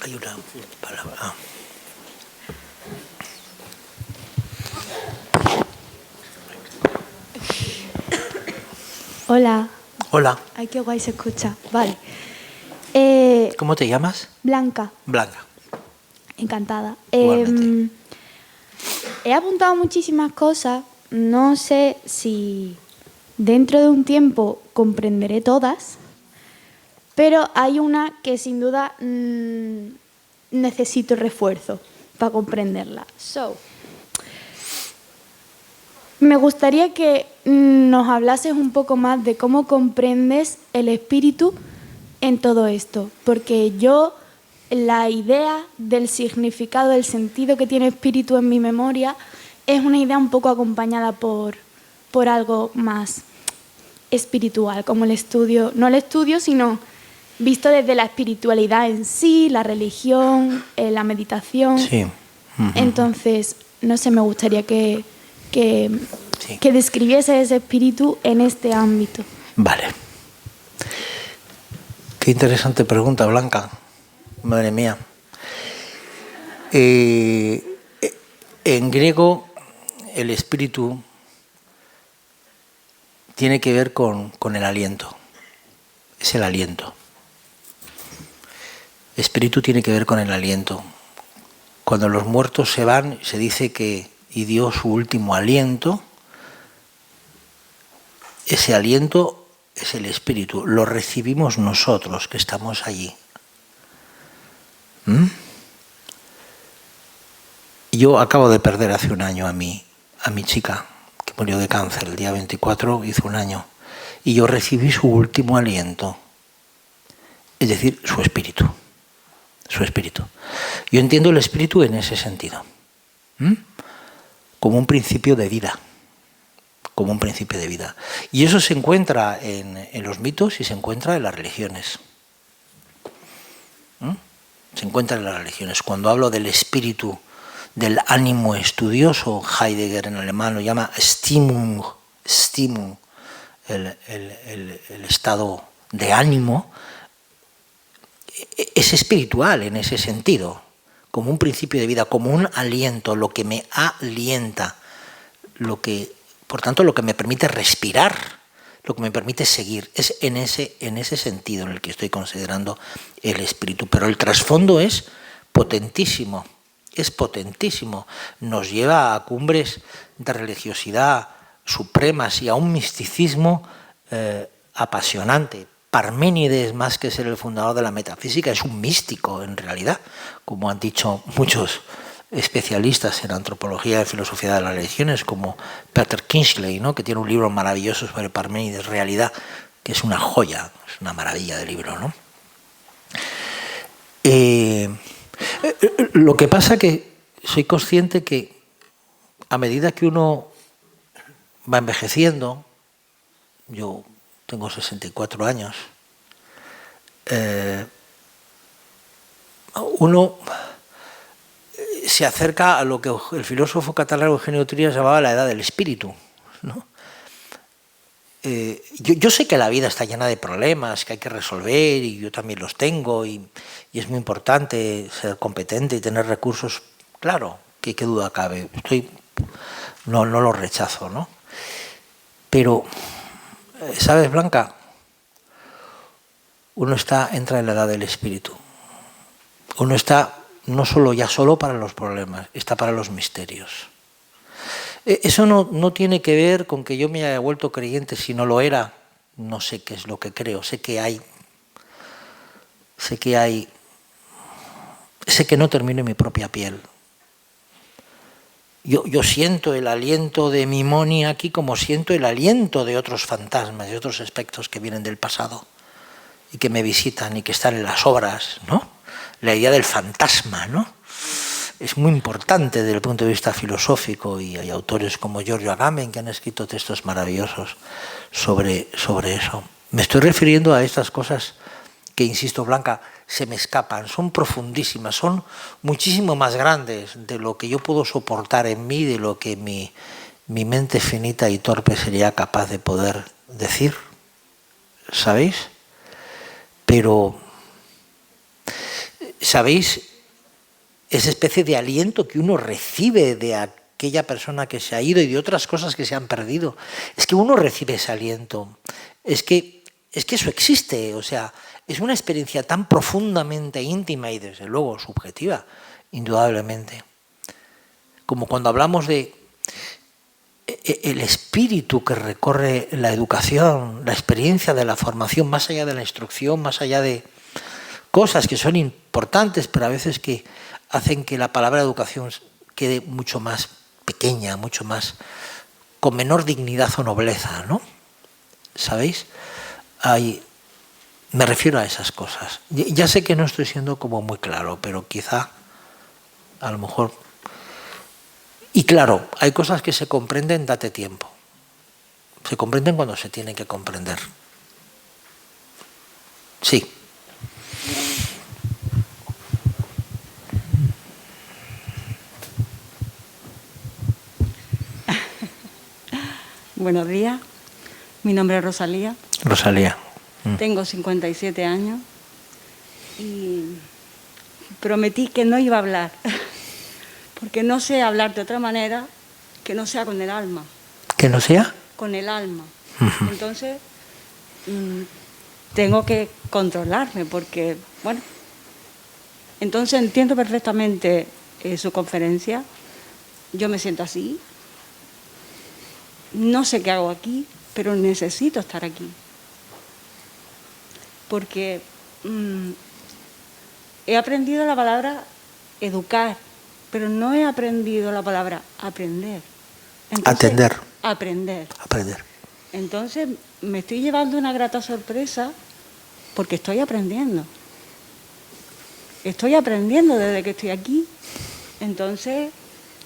Hay una palabra. Hola. Hola. Ay, qué guay se escucha. Vale. ¿Cómo te llamas? Blanca. Blanca. Encantada. Igualmente. He apuntado muchísimas cosas. No sé si dentro de un tiempo comprenderé todas, pero hay una que sin duda necesito refuerzo para comprenderla. Me gustaría que nos hablases un poco más de cómo comprendes el espíritu en todo esto, porque yo la idea del significado, del sentido que tiene espíritu en mi memoria es una idea un poco acompañada por algo más espiritual, como el estudio, no el estudio, sino visto desde la espiritualidad en sí, la religión, la meditación. Sí. Entonces, no sé, me gustaría que describiese ese espíritu en este ámbito. Vale. Qué interesante pregunta, Blanca. Madre mía. En griego, el espíritu tiene que ver con el aliento. Es el aliento. Espíritu tiene que ver con el aliento. Cuando los muertos se van, se dice que y dio su último aliento. Ese aliento es el espíritu. Lo recibimos nosotros que estamos allí. Yo acabo de perder hace un año a mi chica, que murió de cáncer. El día 24 hizo un año. Y yo recibí su último aliento. Es decir, su espíritu. Su espíritu. Yo entiendo el espíritu en ese sentido. Como un principio de vida. Como un principio de vida. Y eso se encuentra en los mitos y se encuentra en las religiones. Se encuentra en las religiones. Cuando hablo del espíritu del ánimo estudioso. Heidegger en alemán lo llama Stimmung, el estado de ánimo, es espiritual en ese sentido, como un principio de vida, como un aliento, lo que me alienta, por tanto, lo que me permite respirar, lo que me permite seguir. Es en ese sentido en el que estoy considerando el espíritu. Pero el trasfondo es potentísimo, nos lleva a cumbres de religiosidad supremas y a un misticismo apasionante. Parménides, más que ser el fundador de la metafísica, es un místico en realidad, como han dicho muchos especialistas en antropología y filosofía de las religiones, como Peter Kingsley, ¿no?, que tiene un libro maravilloso sobre Parménides, Realidad, que es una joya, es una maravilla de libro, ¿no? Lo que pasa que soy consciente que a medida que uno va envejeciendo, yo tengo 64 años, uno se acerca a lo que el filósofo catalán Eugenio Trías llamaba la edad del espíritu, ¿no? Yo sé que la vida está llena de problemas que hay que resolver, y yo también los tengo, y es muy importante ser competente y tener recursos, claro, qué duda cabe, no lo rechazo, ¿no? Pero, ¿sabes, Blanca? Uno entra en la edad del espíritu. Uno está no solo para los problemas, está para los misterios. Eso no tiene que ver con que yo me haya vuelto creyente. Si no lo era, no sé qué es lo que creo. Sé que no termino en mi propia piel. Yo siento el aliento de mi Moni aquí como siento el aliento de otros fantasmas, de otros aspectos que vienen del pasado y que me visitan y que están en las obras, ¿no? La idea del fantasma, ¿no?, es muy importante desde el punto de vista filosófico, y hay autores como Giorgio Agamben que han escrito textos maravillosos sobre eso. Me estoy refiriendo a estas cosas que, insisto, Blanca, se me escapan, son profundísimas, son muchísimo más grandes de lo que yo puedo soportar en mí, de lo que mi mente finita y torpe sería capaz de poder decir, ¿sabéis? Pero, ¿sabéis? Esa especie de aliento que uno recibe de aquella persona que se ha ido y de otras cosas que se han perdido. Es que uno recibe ese aliento. Es que eso existe. O sea, es una experiencia tan profundamente íntima y, desde luego, subjetiva, indudablemente. Como cuando hablamos de el espíritu que recorre la educación, la experiencia de la formación, más allá de la instrucción, más allá de cosas que son importantes, pero a veces que hacen que la palabra educación quede mucho más pequeña, mucho más, con menor dignidad o nobleza, ¿no? ¿Sabéis? Me refiero a esas cosas. Ya sé que no estoy siendo como muy claro, pero quizá, a lo mejor... Y claro, hay cosas que se comprenden, date tiempo. Se comprenden cuando se tienen que comprender. Sí. Buenos días, mi nombre es Rosalía. Rosalía. Tengo 57 años y prometí que no iba a hablar, porque no sé hablar de otra manera que no sea con el alma. ¿Que no sea? Con el alma. Entonces, tengo que controlarme porque, bueno, entonces entiendo perfectamente su conferencia. Yo me siento así. No sé qué hago aquí, pero necesito estar aquí. Porque he aprendido la palabra educar, pero no he aprendido la palabra aprender. Entonces, Aprender. Entonces me estoy llevando una grata sorpresa porque estoy aprendiendo. Estoy aprendiendo desde que estoy aquí. Entonces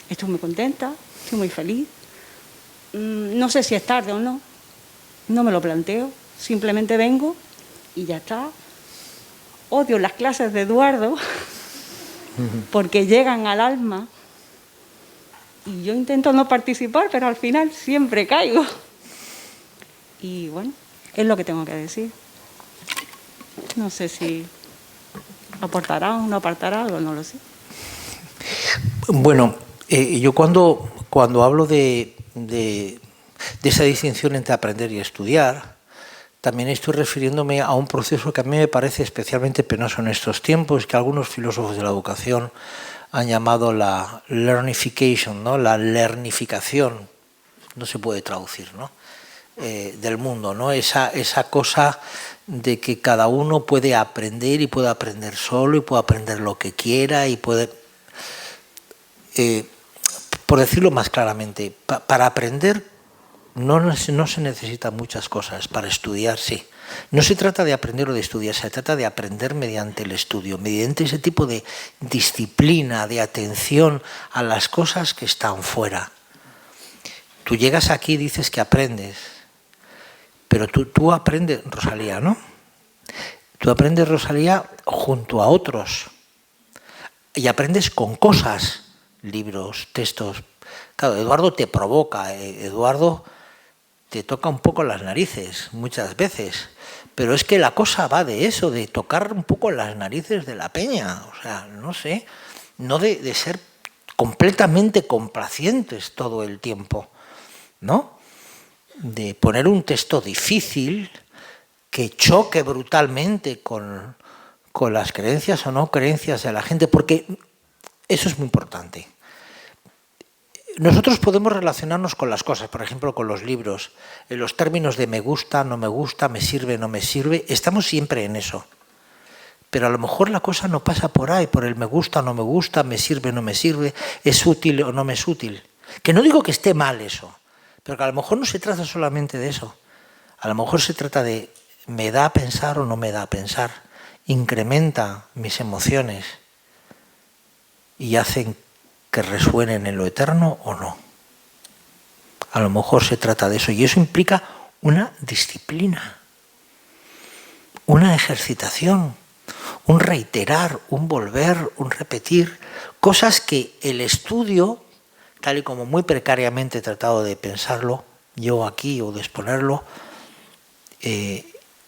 estoy muy contenta, estoy muy feliz. No sé si es tarde o no, no me lo planteo, simplemente vengo y ya está. Odio las clases de Eduardo porque llegan al alma Y yo intento no participar, pero al final siempre caigo. Y bueno, es lo que tengo que decir. No sé si aportará o no aportará algo, no lo sé. Bueno, yo cuando hablo de esa distinción entre aprender y estudiar, también estoy refiriéndome a un proceso que a mí me parece especialmente penoso en estos tiempos, que algunos filósofos de la educación han llamado la learnification, ¿no? La lernificación, no se puede traducir, ¿no? Del mundo, ¿no? Esa cosa de que cada uno puede aprender y puede aprender solo y puede aprender lo que quiera y puede... por decirlo más claramente, para aprender no se necesitan muchas cosas, para estudiar sí. No se trata de aprender o de estudiar, se trata de aprender mediante el estudio, mediante ese tipo de disciplina, de atención a las cosas que están fuera. Tú llegas aquí y dices que aprendes, pero tú aprendes, Rosalía, ¿no? Tú aprendes, Rosalía, junto a otros y aprendes con cosas, libros, textos. Claro, Eduardo te provoca, Eduardo te toca un poco las narices muchas veces, pero es que la cosa va de eso, de tocar un poco las narices de la peña, o sea, no sé, no de ser completamente complacientes todo el tiempo, ¿no? De poner un texto difícil que choque brutalmente con las creencias o no creencias de la gente, porque eso es muy importante. Nosotros podemos relacionarnos con las cosas, por ejemplo, con los libros, en los términos de me gusta, no me gusta, me sirve, no me sirve, estamos siempre en eso. Pero a lo mejor la cosa no pasa por ahí, por el me gusta, no me gusta, me sirve, no me sirve, es útil o no me es útil. Que no digo que esté mal eso, pero que a lo mejor no se trata solamente de eso. A lo mejor se trata de me da a pensar o no me da a pensar, incrementa mis emociones y hacen que resuenen en lo eterno o no. A lo mejor se trata de eso y eso implica una disciplina, una ejercitación, un reiterar, un volver, un repetir, cosas que el estudio, tal y como muy precariamente he tratado de pensarlo yo aquí o de exponerlo,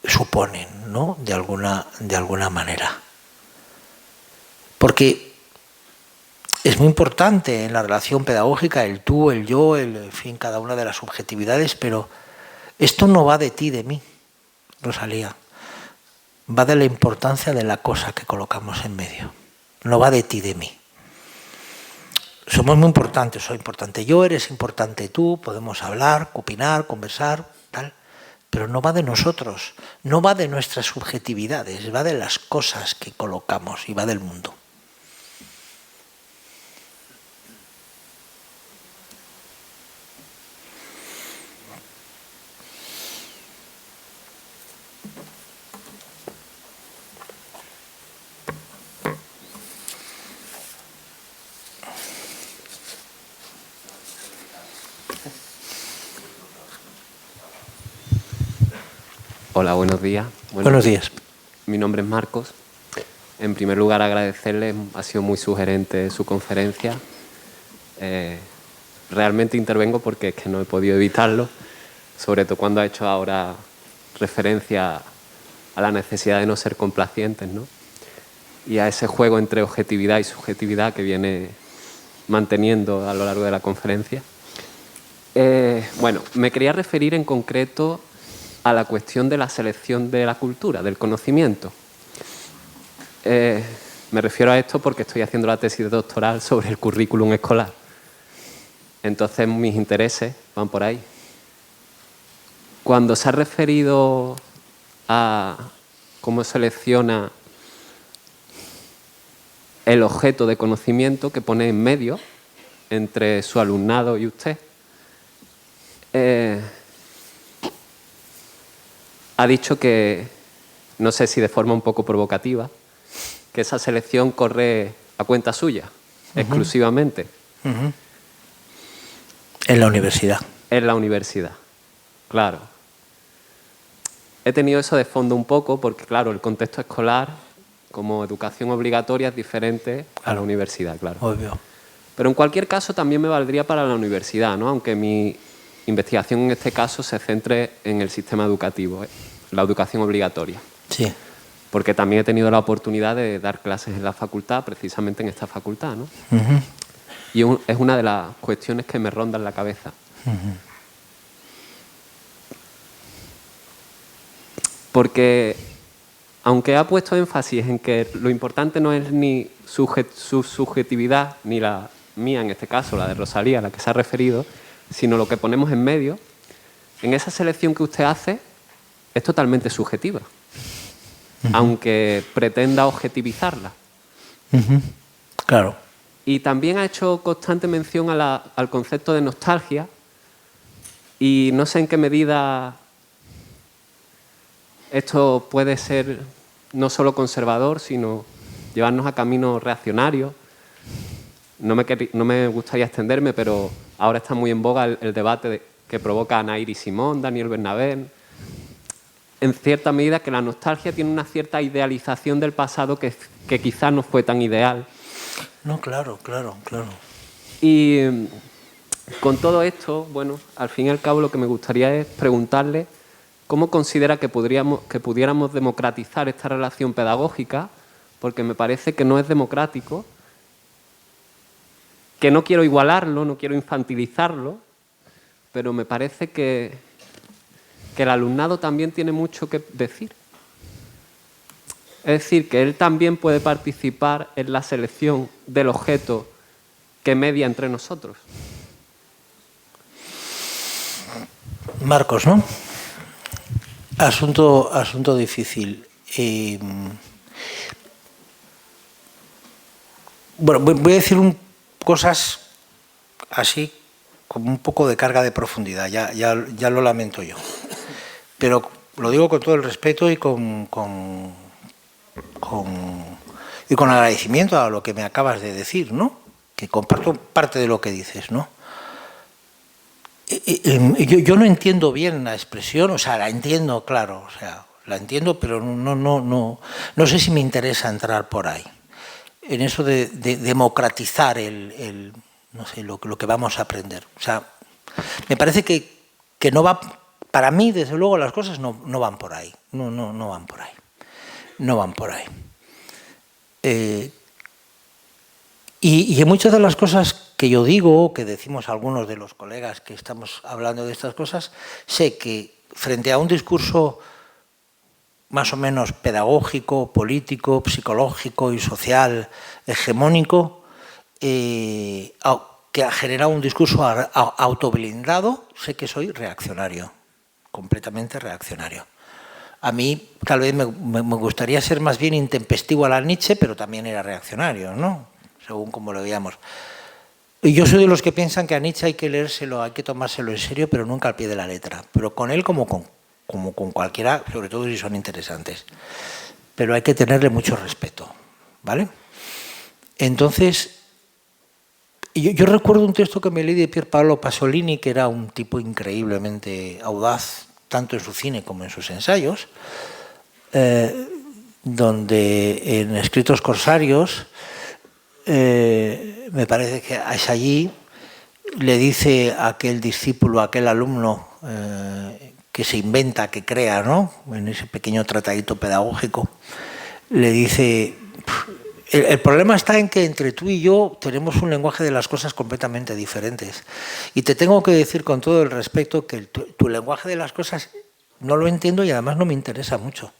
suponen, ¿no? De alguna manera. Porque es muy importante en la relación pedagógica el tú, el yo, en fin, cada una de las subjetividades, pero esto no va de ti, de mí, Rosalía. Va de la importancia de la cosa que colocamos en medio. No va de ti, de mí. Somos muy importantes, soy importante yo, eres importante tú, podemos hablar, opinar, conversar, tal, pero no va de nosotros, no va de nuestras subjetividades, va de las cosas que colocamos y va del mundo. Hola, buenos días. Buenos días. Mi nombre es Marcos. En primer lugar, agradecerle, ha sido muy sugerente su conferencia. Realmente intervengo porque es que no he podido evitarlo, sobre todo cuando ha hecho ahora referencia a la necesidad de no ser complacientes, ¿no? Y a ese juego entre objetividad y subjetividad que viene manteniendo a lo largo de la conferencia. Bueno, me quería referir en concreto a la cuestión de la selección de la cultura, del conocimiento. Me refiero a esto porque estoy haciendo la tesis doctoral sobre el currículum escolar. Entonces mis intereses van por ahí. Cuando se ha referido a cómo selecciona el objeto de conocimiento que pone en medio entre su alumnado y usted, ha dicho que, no sé si de forma un poco provocativa, que esa selección corre a cuenta suya, exclusivamente. En la universidad. En la universidad, claro. He tenido eso de fondo un poco porque, claro, el contexto escolar, como educación obligatoria, es diferente a la universidad, claro. Obvio. Pero en cualquier caso también me valdría para la universidad, ¿no? Aunque mi investigación en este caso se centre en el sistema educativo, la educación obligatoria. Sí. Porque también he tenido la oportunidad de dar clases en la facultad, precisamente en esta facultad, ¿no? Y es una de las cuestiones que me rondan la cabeza. Porque, aunque ha puesto énfasis en que lo importante no es ni su subjetividad, ni la mía en este caso, la de Rosalía, a la que se ha referido, sino lo que ponemos en medio, en esa selección que usted hace es totalmente subjetiva, aunque pretenda objetivizarla. Claro. Y también ha hecho constante mención al concepto de nostalgia, y no sé en qué medida esto puede ser no solo conservador, sino llevarnos a caminos reaccionarios. No me gustaría extenderme, pero ahora está muy en boga el debate que provoca Anaïr y Simón, Daniel Bernabé. En cierta medida que la nostalgia tiene una cierta idealización del pasado que quizás no fue tan ideal. No, claro. Y con todo esto, bueno, al fin y al cabo lo que me gustaría es preguntarle cómo considera que pudiéramos democratizar esta relación pedagógica, porque me parece que no es democrático, que no quiero igualarlo, no quiero infantilizarlo, pero me parece que el alumnado también tiene mucho que decir. Es decir, que él también puede participar en la selección del objeto que media entre nosotros. Marcos, ¿no? Asunto difícil. Bueno, voy a decir cosas así, como un poco de carga de profundidad, ya lo lamento yo. Pero lo digo con todo el respeto y con agradecimiento a lo que me acabas de decir, ¿no? Que comparto parte de lo que dices, ¿no? Yo no entiendo bien la expresión, o sea, la entiendo, claro, o sea, la entiendo, pero no sé si me interesa entrar por ahí, en eso de democratizar no sé, lo que vamos a aprender. O sea, me parece que no va, para mí, desde luego, las cosas no van por ahí, no van por ahí, no van por ahí. Y en muchas de las cosas que yo digo, que decimos algunos de los colegas que estamos hablando de estas cosas, sé que frente a un discurso más o menos pedagógico, político, psicológico y social hegemónico, que ha generado un discurso autoblindado, sé que soy reaccionario, completamente reaccionario. A mí tal vez me gustaría ser más bien intempestivo a la Nietzsche, pero también era reaccionario, ¿no? Según como lo veíamos. Y yo soy de los que piensan que a Nietzsche hay que leérselo, hay que tomárselo en serio, pero nunca al pie de la letra. Pero con él como con cualquiera, sobre todo si son interesantes. Pero hay que tenerle mucho respeto, ¿vale? Entonces, yo recuerdo un texto que me leí de Pier Paolo Pasolini, que era un tipo increíblemente audaz, tanto en su cine como en sus ensayos, donde en Escritos Corsarios, me parece que es allí, le dice a aquel discípulo, a aquel alumno que se inventa, que crea, ¿no? En ese pequeño tratadito pedagógico, le dice, el problema está en que entre tú y yo tenemos un lenguaje de las cosas completamente diferentes. Y te tengo que decir con todo el respeto que tu lenguaje de las cosas no lo entiendo y además no me interesa mucho.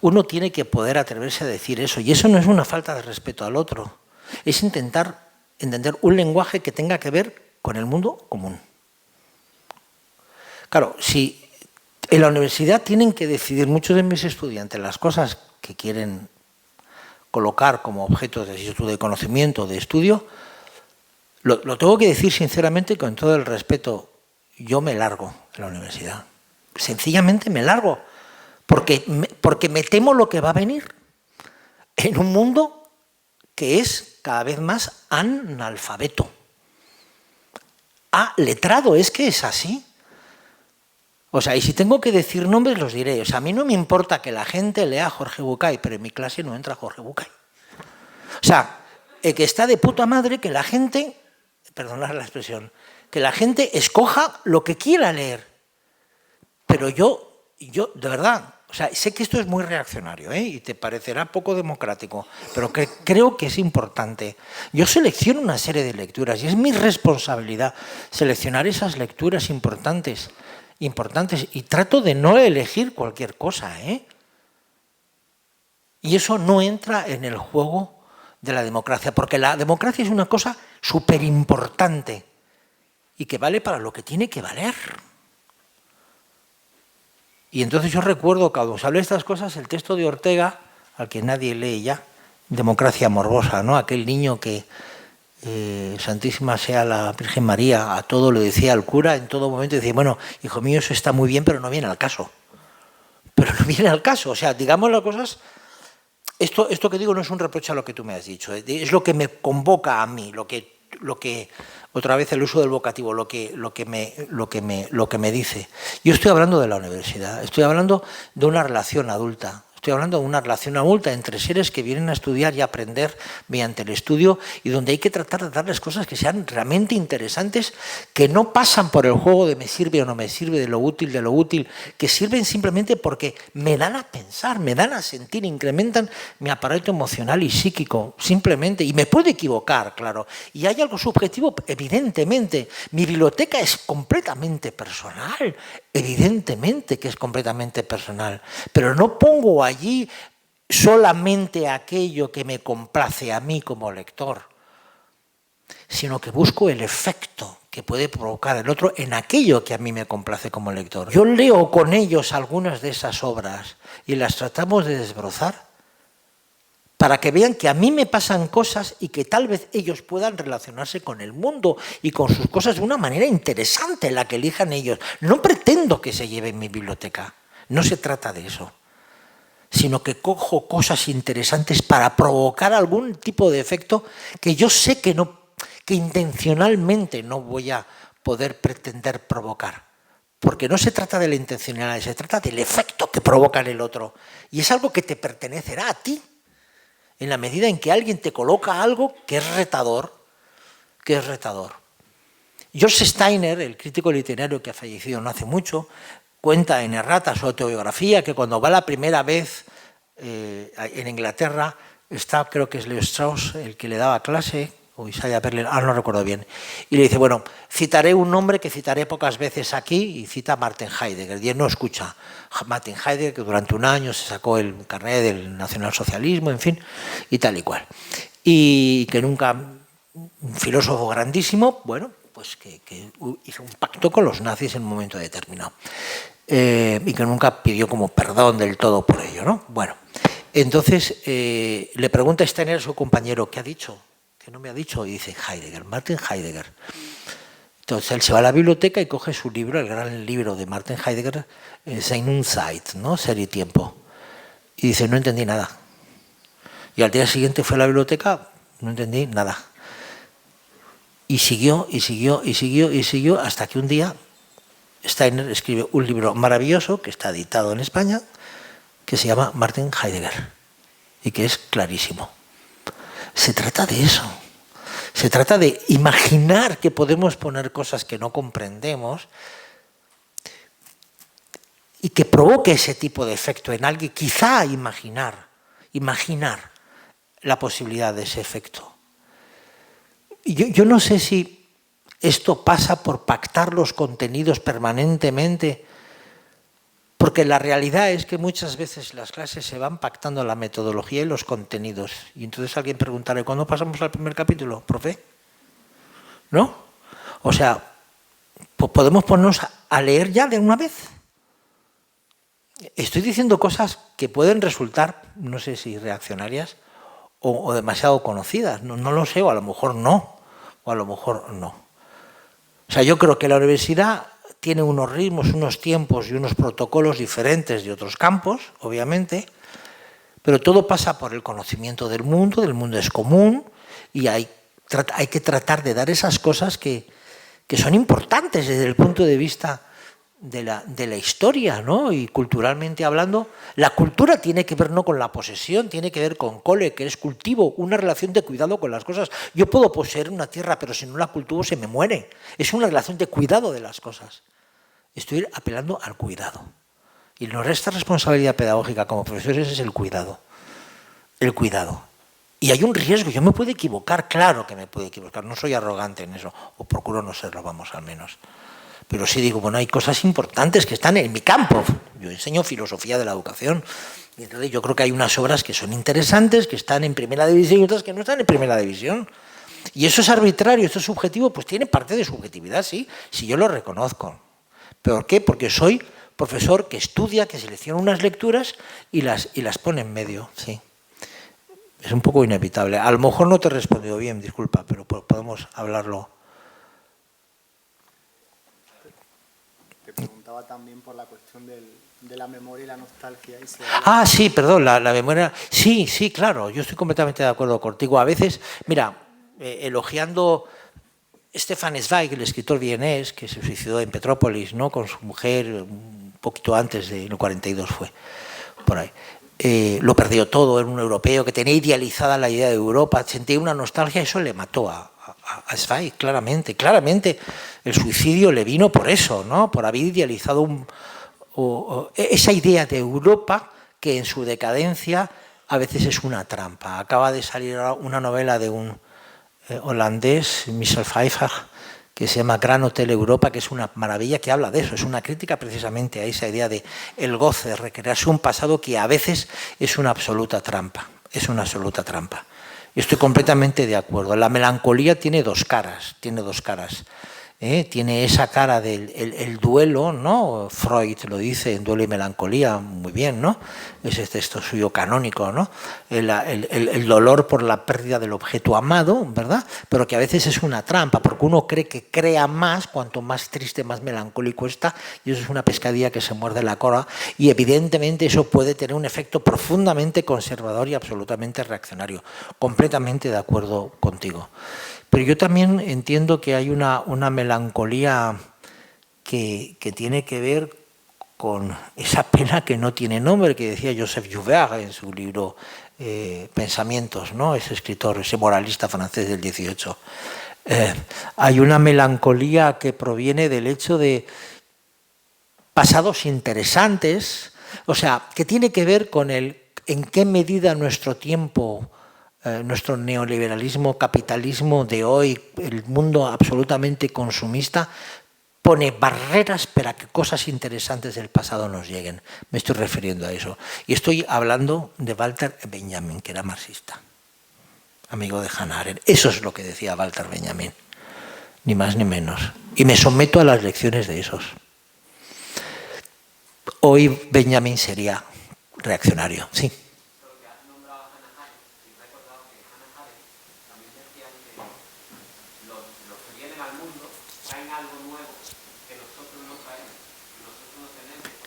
Uno tiene que poder atreverse a decir eso, y eso no es una falta de respeto al otro, es intentar entender un lenguaje que tenga que ver con el mundo común. Claro, si en la universidad tienen que decidir muchos de mis estudiantes las cosas que quieren colocar como objeto de estudio, de conocimiento, de estudio, lo tengo que decir sinceramente con todo el respeto, yo me largo de la universidad, sencillamente me largo. Porque me temo lo que va a venir en un mundo que es cada vez más analfabeto. Letrado, es que es así. O sea, y si tengo que decir nombres, los diré. O sea, a mí no me importa que la gente lea Jorge Bucay, pero en mi clase no entra Jorge Bucay. O sea, que está de puta madre que la gente, perdonad la expresión, que la gente escoja lo que quiera leer. Pero yo de verdad, o sea, sé que esto es muy reaccionario, y te parecerá poco democrático, pero creo que es importante. Yo selecciono una serie de lecturas y es mi responsabilidad seleccionar esas lecturas importantes y trato de no elegir cualquier cosa, Y eso no entra en el juego de la democracia, porque la democracia es una cosa súper importante y que vale para lo que tiene que valer. Y entonces yo recuerdo, cuando os hablé de estas cosas, el texto de Ortega, al que nadie lee ya, Democracia morbosa, ¿no? Aquel niño que, Santísima sea la Virgen María, a todo le decía al cura, en todo momento decía, bueno, hijo mío, eso está muy bien, pero no viene al caso. Pero no viene al caso, o sea, digamos las cosas... Esto que digo no es un reproche a lo que tú me has dicho, es lo que me convoca a mí, lo que otra vez el uso del vocativo, lo que me dice. Yo estoy hablando de la universidad, estoy hablando de una relación adulta. Estoy hablando de una relación adulta entre seres que vienen a estudiar y a aprender mediante el estudio y donde hay que tratar de darles cosas que sean realmente interesantes, que no pasan por el juego de me sirve o no me sirve, de lo útil, que sirven simplemente porque me dan a pensar, me dan a sentir, incrementan mi aparato emocional y psíquico, simplemente. Y me puedo equivocar, claro. Y hay algo subjetivo, evidentemente. Mi biblioteca es completamente personal, evidentemente que es completamente personal, pero no pongo allí solamente aquello que me complace a mí como lector, sino que busco el efecto que puede provocar el otro en aquello que a mí me complace como lector. Yo leo con ellos algunas de esas obras y las tratamos de desbrozar para que vean que a mí me pasan cosas y que tal vez ellos puedan relacionarse con el mundo y con sus cosas de una manera interesante, la que elijan ellos. No pretendo que se lleven mi biblioteca, no se trata de eso, sino que cojo cosas interesantes para provocar algún tipo de efecto que yo sé que intencionalmente no voy a poder pretender provocar. Porque no se trata de la intencionalidad, se trata del efecto que provoca en el otro. Y es algo que te pertenecerá a ti, en la medida en que alguien te coloca algo que es retador. George Steiner, el crítico literario que ha fallecido no hace mucho, cuenta en Errata, su autobiografía, que cuando va la primera vez en Inglaterra, está, creo que es Leo Strauss, el que le daba clase, o Isaiah Berlin, no recuerdo bien, y le dice, bueno, citaré un nombre que citaré pocas veces aquí, y cita a Martin Heidegger, y él no escucha. Martin Heidegger, que durante un año se sacó el carnet del nacionalsocialismo, en fin, y tal y cual. Y que nunca, un filósofo grandísimo, bueno, pues que hizo un pacto con los nazis en un momento determinado. Y que nunca pidió como perdón del todo por ello, ¿no? Bueno, entonces le pregunta Steiner a su compañero, ¿qué ha dicho? Que no me ha dicho, y dice Heidegger, Martin Heidegger. Entonces él se va a la biblioteca y coge su libro, el gran libro de Martin Heidegger, Sein und Zeit, ¿no? Ser y tiempo. Y dice, no entendí nada. Y al día siguiente fue a la biblioteca, no entendí nada. Y siguió, hasta que un día Steiner escribe un libro maravilloso que está editado en España, que se llama Martin Heidegger, y que es clarísimo. Se trata de eso. Se trata de imaginar que podemos poner cosas que no comprendemos y que provoque ese tipo de efecto en alguien, quizá imaginar la posibilidad de ese efecto. Yo no sé si esto pasa por pactar los contenidos permanentemente, porque la realidad es que muchas veces las clases se van pactando la metodología y los contenidos. Y entonces alguien preguntará, ¿cuándo pasamos al primer capítulo, profe? ¿No? O sea, pues podemos ponernos a leer ya de una vez. Estoy diciendo cosas que pueden resultar, no sé si reaccionarias o demasiado conocidas. No lo sé, o a lo mejor no. O sea, yo creo que la universidad tiene unos ritmos, unos tiempos y unos protocolos diferentes de otros campos, obviamente, pero todo pasa por el conocimiento del mundo es común, y hay que tratar de dar esas cosas que son importantes desde el punto de vista de la historia, ¿no? Y culturalmente hablando, la cultura tiene que ver no con la posesión, tiene que ver con cole, que es cultivo, una relación de cuidado con las cosas. Yo puedo poseer una tierra, pero si no la cultivo se me muere. Es una relación de cuidado de las cosas. Estoy apelando al cuidado. Y nuestra responsabilidad pedagógica como profesores es el cuidado. El cuidado. Y hay un riesgo, yo me puedo equivocar, claro que me puedo equivocar, no soy arrogante en eso, o procuro no serlo, vamos, al menos. Pero sí digo, bueno, hay cosas importantes que están en mi campo. Yo enseño filosofía de la educación. Y entonces yo creo que hay unas obras que son interesantes, que están en primera división y otras que no están en primera división. Y eso es arbitrario, esto es subjetivo, pues tiene parte de subjetividad, sí, si yo lo reconozco. ¿Por qué? Porque soy profesor que estudia, que selecciona unas lecturas y las pone en medio, sí. Es un poco inevitable. A lo mejor no te he respondido bien, disculpa, pero podemos hablarlo. Preguntaba también por la cuestión de la memoria y la nostalgia. Sí, perdón, la memoria. Sí, claro, yo estoy completamente de acuerdo contigo. A veces, mira, elogiando Stefan Zweig, el escritor vienés, que se suicidó en Petrópolis, ¿no? Con su mujer, un poquito antes del 42 fue, por ahí. Lo perdió todo, era un europeo que tenía idealizada la idea de Europa, sentía una nostalgia, eso le mató a Zweig, claramente el suicidio le vino por eso, ¿no? Por haber idealizado esa idea de Europa que en su decadencia a veces es una trampa. Acaba de salir una novela de un holandés, Michel Pfeiffer, que se llama Gran Hotel Europa, que es una maravilla, que habla de eso, es una crítica precisamente a esa idea de el goce, de recrearse un pasado que a veces es una absoluta trampa, Yo estoy completamente de acuerdo. La melancolía tiene dos caras, Tiene esa cara del el duelo, ¿no? Freud lo dice en Duelo y Melancolía, muy bien, ¿no? Ese texto suyo canónico, ¿no? El dolor por la pérdida del objeto amado, ¿verdad? Pero que a veces es una trampa, porque uno cree que crea más, cuanto más triste, más melancólico está, y eso es una pescadilla que se muerde la cola, y evidentemente eso puede tener un efecto profundamente conservador y absolutamente reaccionario. Completamente de acuerdo contigo. Pero yo también entiendo que hay una melancolía que tiene que ver con esa pena que no tiene nombre, que decía Joseph Joubert en su libro Pensamientos, ¿no? Ese escritor, ese moralista francés del 18. Hay una melancolía que proviene del hecho de pasados interesantes, o sea, que tiene que ver con en qué medida nuestro tiempo, nuestro neoliberalismo, capitalismo de hoy, el mundo absolutamente consumista, pone barreras para que cosas interesantes del pasado nos lleguen. Me estoy refiriendo a eso. Y estoy hablando de Walter Benjamin, que era marxista, amigo de Hannah Arendt. Eso es lo que decía Walter Benjamin, ni más ni menos. Y me someto a las lecciones de esos. Hoy Benjamin sería reaccionario, sí.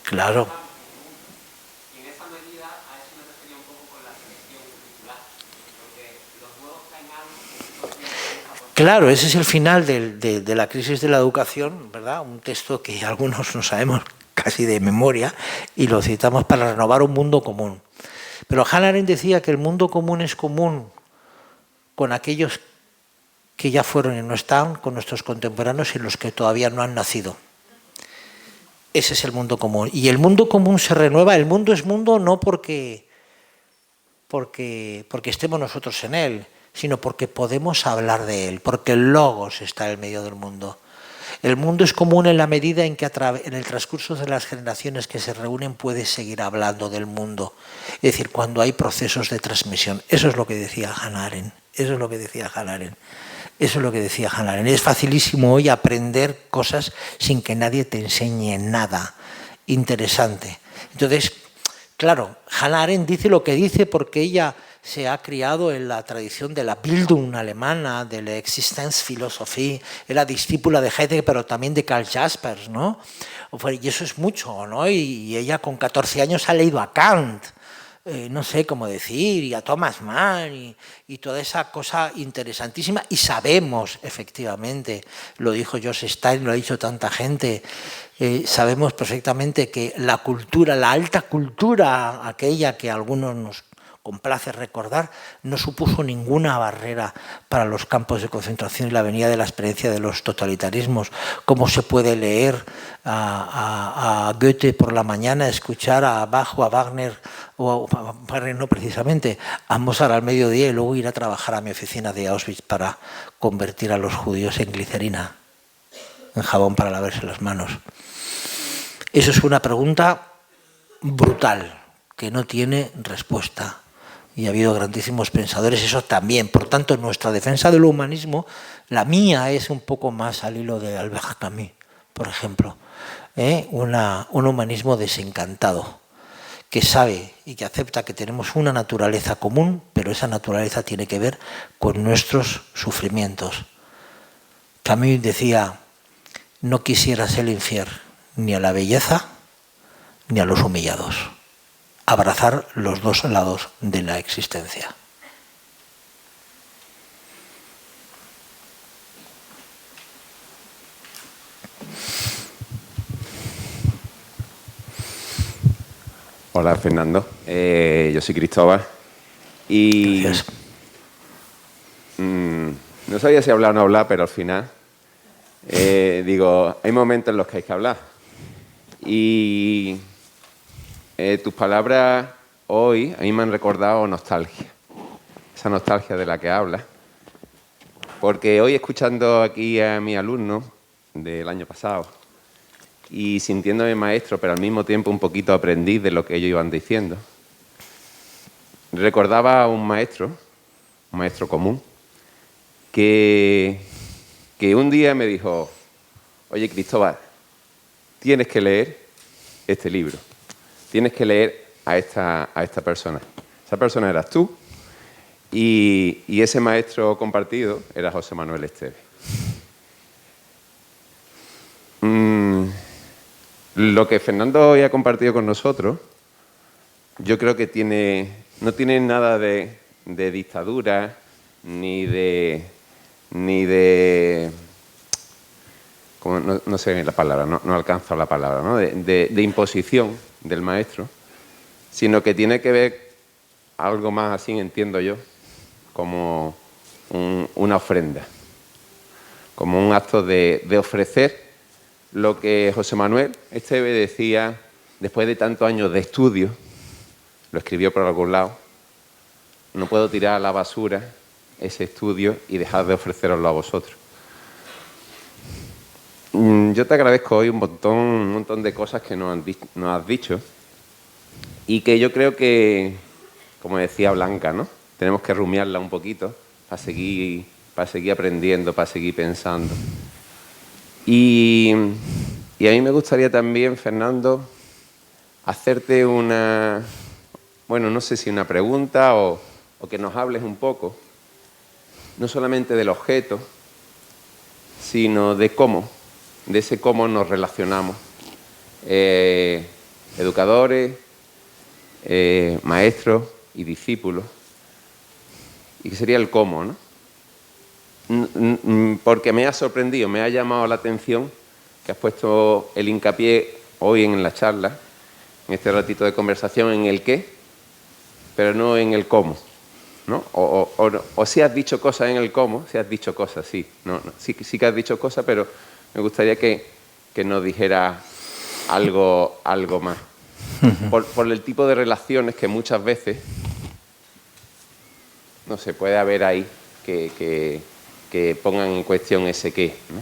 Claro. Y en esa medida a eso me refería un poco con la selección curricular, porque los nuevos traen algo. Claro, ese es el final de la crisis de la educación, ¿verdad? Un texto que algunos no sabemos casi de memoria y lo citamos para renovar un mundo común. Pero Hannah Arendt decía que el mundo común es común con aquellos que ya fueron y no están, con nuestros contemporáneos y los que todavía no han nacido. Ese es el mundo común. Y el mundo común se renueva. El mundo es mundo no porque estemos nosotros en él, sino porque podemos hablar de él, porque el logos está en el medio del mundo. El mundo es común en la medida en que en el transcurso de las generaciones que se reúnen puedes seguir hablando del mundo. Es decir, cuando hay procesos de transmisión. Eso es lo que decía Hannah Arendt. Es facilísimo hoy aprender cosas sin que nadie te enseñe nada interesante. Entonces, claro, Hannah Arendt dice lo que dice porque ella se ha criado en la tradición de la Bildung alemana, de la Existenzphilosophie, era discípula de Heidegger, pero también de Karl Jaspers, ¿no? Y eso es mucho, ¿no? Y ella con 14 años ha leído a Kant. no sé cómo decir, y a Thomas Mann y toda esa cosa interesantísima. Y sabemos, efectivamente, lo dijo Joseph Stalin, lo ha dicho tanta gente, sabemos perfectamente que la cultura, la alta cultura, aquella que a algunos nos complace recordar, no supuso ninguna barrera para los campos de concentración y la venida de la experiencia de los totalitarismos. Cómo se puede leer a Goethe por la mañana, escuchar a Bach o a Wagner, o a Wagner no precisamente, a Mozart al mediodía y luego ir a trabajar a mi oficina de Auschwitz para convertir a los judíos en glicerina, en jabón para lavarse las manos. Eso es una pregunta brutal, que no tiene respuesta. Y ha habido grandísimos pensadores, eso también. Por tanto, nuestra defensa del humanismo, la mía es un poco más al hilo de Albert Camus, por ejemplo. Un humanismo desencantado, que sabe y que acepta que tenemos una naturaleza común, pero esa naturaleza tiene que ver con nuestros sufrimientos. Camus decía, no quisieras el infierno ni a la belleza ni a los humillados. Abrazar los dos lados de la existencia. Hola, Fernando. Yo soy Cristóbal. Y gracias. No sabía si hablar o no hablar, pero al final digo, hay momentos en los que hay que hablar. Y tus palabras hoy a mí me han recordado nostalgia, esa nostalgia de la que hablas, porque hoy escuchando aquí a mi alumno del año pasado y sintiéndome maestro, pero al mismo tiempo un poquito aprendiz de lo que ellos iban diciendo, recordaba a un maestro común, que un día me dijo, oye Cristóbal, tienes que leer este libro. Tienes que leer a esta persona. Esa persona eras tú y ese maestro compartido era José Manuel Esteve. Lo que Fernando hoy ha compartido con nosotros, yo creo que no tiene nada de dictadura, ni de como no sé la palabra, no alcanzo la palabra, ¿no? de imposición del maestro, sino que tiene que ver algo más así, entiendo yo, como una ofrenda, como un acto de ofrecer lo que José Manuel Esteve decía después de tantos años de estudio, lo escribió por algún lado, no puedo tirar a la basura ese estudio y dejar de ofreceroslo a vosotros. Yo te agradezco hoy un montón de cosas que nos has dicho y que yo creo que, como decía Blanca, ¿no? Tenemos que rumiarla un poquito para seguir aprendiendo, para seguir pensando. Y a mí me gustaría también, Fernando, hacerte no sé si una pregunta o que nos hables un poco, no solamente del objeto, sino de ese cómo nos relacionamos. Educadores, maestros y discípulos. Y que sería el cómo, ¿no? Porque me ha sorprendido, me ha llamado la atención que has puesto el hincapié hoy en la charla, en este ratito de conversación, en el qué, pero no en el cómo, ¿no? O si has dicho cosas en el cómo, si has dicho cosas, sí. Sí que has dicho cosas, pero me gustaría que nos dijera algo más. Por el tipo de relaciones que muchas veces, no sé, puede haber ahí que pongan en cuestión ese qué, ¿no?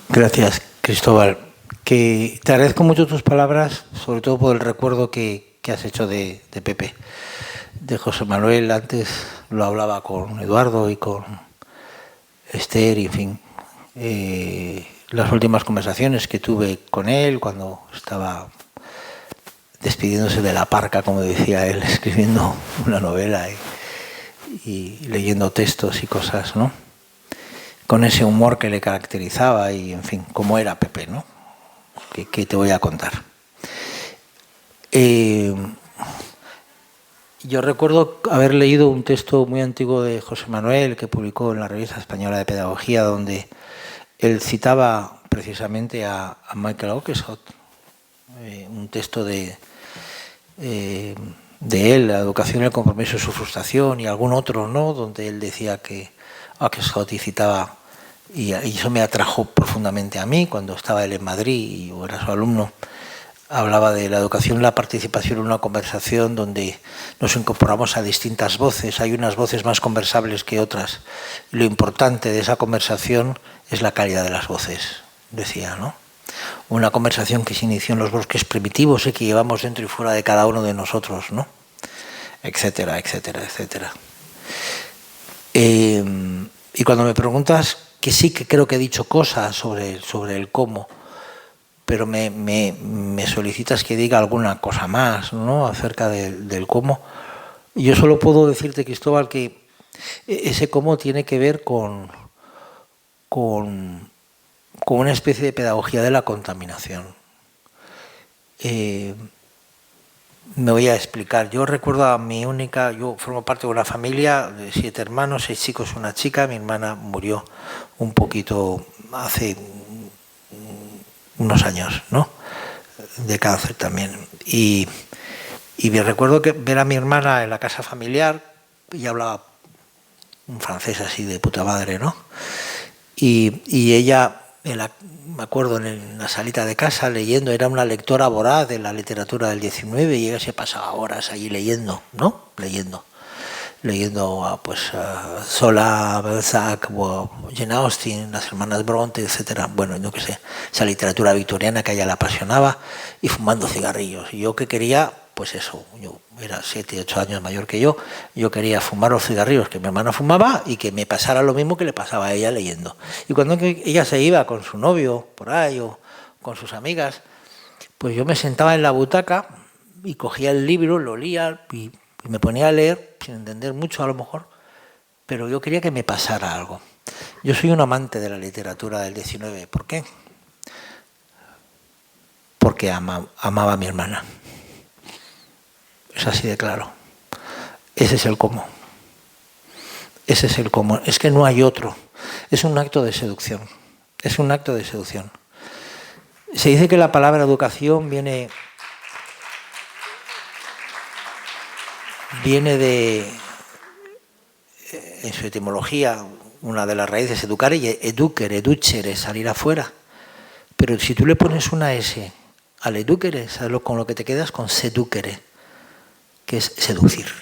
Gracias, Cristóbal. Que te agradezco mucho tus palabras, sobre todo por el recuerdo que has hecho de Pepe, de José Manuel. Antes lo hablaba con Eduardo y con Esther, y en fin. Las últimas conversaciones que tuve con él cuando estaba despidiéndose de la parca, como decía él, escribiendo una novela y leyendo textos y cosas, ¿no? Con ese humor que le caracterizaba y, en fin, cómo era Pepe, ¿no? Que te voy a contar. Yo recuerdo haber leído un texto muy antiguo de José Manuel que publicó en la Revista Española de Pedagogía, donde él citaba precisamente a Michael Oakeshott, un texto de él, La educación, el compromiso y su frustración, y algún otro, ¿no?, donde él decía que Oakeshott, y citaba, y eso me atrajo profundamente a mí cuando estaba él en Madrid y yo era su alumno. Hablaba de la educación, la participación en una conversación donde nos incorporamos a distintas voces. Hay unas voces más conversables que otras. Y lo importante de esa conversación es la calidad de las voces, decía, ¿no? Una conversación que se inició en los bosques primitivos y que llevamos dentro y fuera de cada uno de nosotros, ¿no? Etcétera, etcétera, etcétera. Y cuando me preguntas, que sí que creo que he dicho cosas sobre el cómo, pero me solicitas que diga alguna cosa más, ¿no?, acerca del cómo. Yo solo puedo decirte, Cristóbal, que ese cómo tiene que ver con una especie de pedagogía de la contaminación. Me voy a explicar. Yo recuerdo yo formo parte de una familia de 7 hermanos, 6 chicos y una chica. Mi hermana murió un poquito hace unos años, ¿no?, de cáncer también. Y me recuerdo que ver a mi hermana en la casa familiar, y hablaba un francés así de puta madre, ¿no? Y ella, me acuerdo, en la salita de casa leyendo, era una lectora voraz de la literatura del 19 y ella se pasaba horas allí leyendo, ¿no? Leyendo pues Zola, Balzac, Jane Austen, las hermanas Bronte, etcétera. Bueno, yo qué sé, esa literatura victoriana que a ella le apasionaba, y fumando cigarrillos. Y yo que quería, pues eso, yo era 7, 8 años mayor que yo quería fumar los cigarrillos que mi hermana fumaba y que me pasara lo mismo que le pasaba a ella leyendo. Y cuando ella se iba con su novio por ahí o con sus amigas, pues yo me sentaba en la butaca y cogía el libro, lo leía y me ponía a leer, sin entender mucho a lo mejor, pero yo quería que me pasara algo. Yo soy un amante de la literatura del 19. ¿Por qué? Porque amaba a mi hermana. Es así de claro. Ese es el cómo. Ese es el cómo. Es que no hay otro. Es un acto de seducción. Es un acto de seducción. Se dice que la palabra educación viene de, en su etimología, una de las raíces, educare, y educere, educere, salir afuera. Pero si tú le pones una S al educere, ¿sabes con lo que te quedas? Con seducere, que es seducir.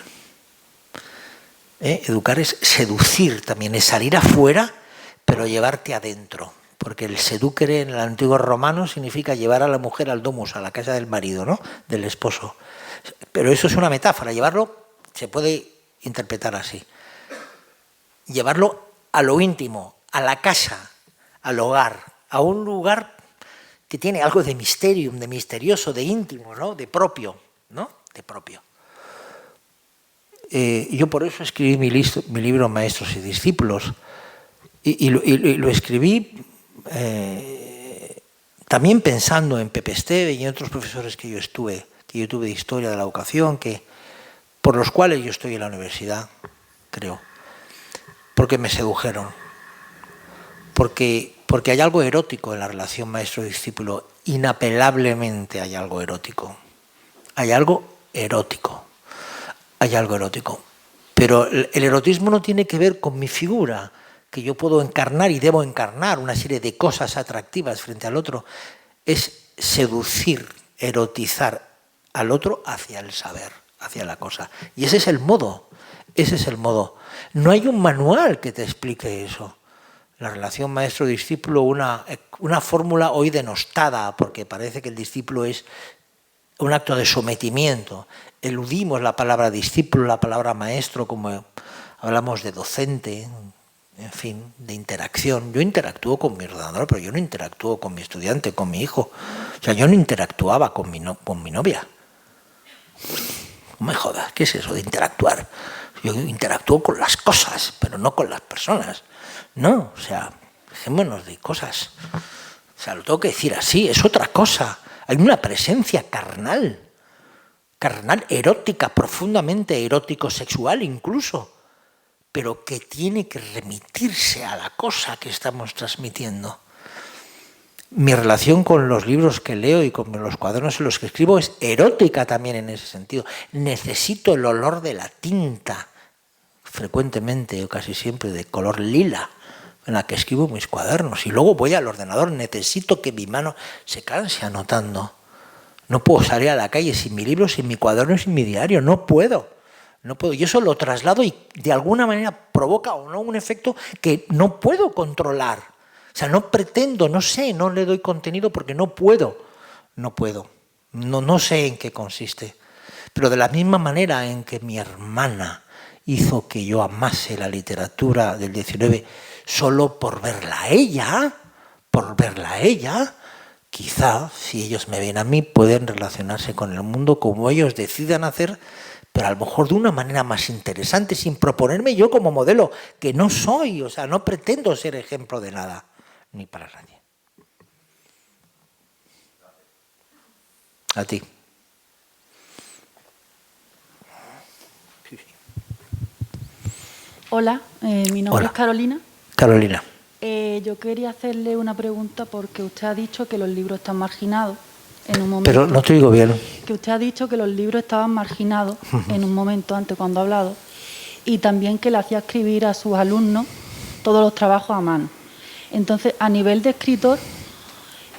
Educar es seducir también, es salir afuera, pero llevarte adentro. Porque el seducere en el antiguo romano significa llevar a la mujer al domus, a la casa del marido, ¿no?, del esposo. Pero eso es una metáfora, llevarlo se puede interpretar así. Llevarlo a lo íntimo, a la casa, al hogar, a un lugar que tiene algo de misterium, de misterioso, de íntimo, ¿no?, de propio, ¿no?, de propio. Yo por eso escribí mi libro Maestros y Discípulos, y lo escribí también pensando en Pepe Esteve y en otros profesores que yo tuve de historia de la educación, por los cuales yo estoy en la universidad, creo, porque me sedujeron, porque hay algo erótico en la relación maestro-discípulo, inapelablemente hay algo erótico, hay algo erótico, pero el erotismo no tiene que ver con mi figura, que yo puedo encarnar y debo encarnar una serie de cosas atractivas frente al otro, es seducir, erotizar al otro hacia el saber, hacia la cosa. Y ese es el modo. No hay un manual que te explique eso. La relación maestro-discípulo, una fórmula hoy denostada, porque parece que el discípulo es un acto de sometimiento. Eludimos la palabra discípulo, la palabra maestro, como hablamos de docente, en fin, de interacción. Yo interactúo con mi ordenador, pero yo no interactúo con mi estudiante, con mi hijo. O sea, yo no interactuaba con mi novia. No me jodas, ¿qué es eso de interactuar? Yo interactúo con las cosas, pero no con las personas. No, o sea, dejémonos de cosas. O sea, lo tengo que decir así, es otra cosa. Hay una presencia carnal carnal, erótica, profundamente erótico-sexual incluso, pero que tiene que remitirse a la cosa que estamos transmitiendo. Mi relación con los libros que leo y con los cuadernos en los que escribo es erótica también en ese sentido. Necesito el olor de la tinta, frecuentemente o casi siempre de color lila, en la que escribo mis cuadernos. Y luego voy al ordenador, necesito que mi mano se canse anotando. No puedo salir a la calle sin mi libro, sin mi cuaderno, sin mi diario. No puedo. Y eso lo traslado y de alguna manera provoca o no un efecto que no puedo controlar. O sea, no pretendo, no sé, no le doy contenido porque no puedo. No sé en qué consiste. Pero de la misma manera en que mi hermana hizo que yo amase la literatura del 19 solo por verla a ella, quizá, si ellos me ven a mí, pueden relacionarse con el mundo como ellos decidan hacer, pero a lo mejor de una manera más interesante, sin proponerme yo como modelo, que no soy, o sea, no pretendo ser ejemplo de nada, ni para nadie. A ti. Hola, mi nombre es Carolina. Carolina. Yo quería hacerle una pregunta porque usted ha dicho que los libros están marginados en un momento. Pero no te digo bien. Que usted ha dicho que los libros estaban marginados en un momento antes cuando ha hablado y también que le hacía escribir a sus alumnos todos los trabajos a mano. Entonces, a nivel de escritor,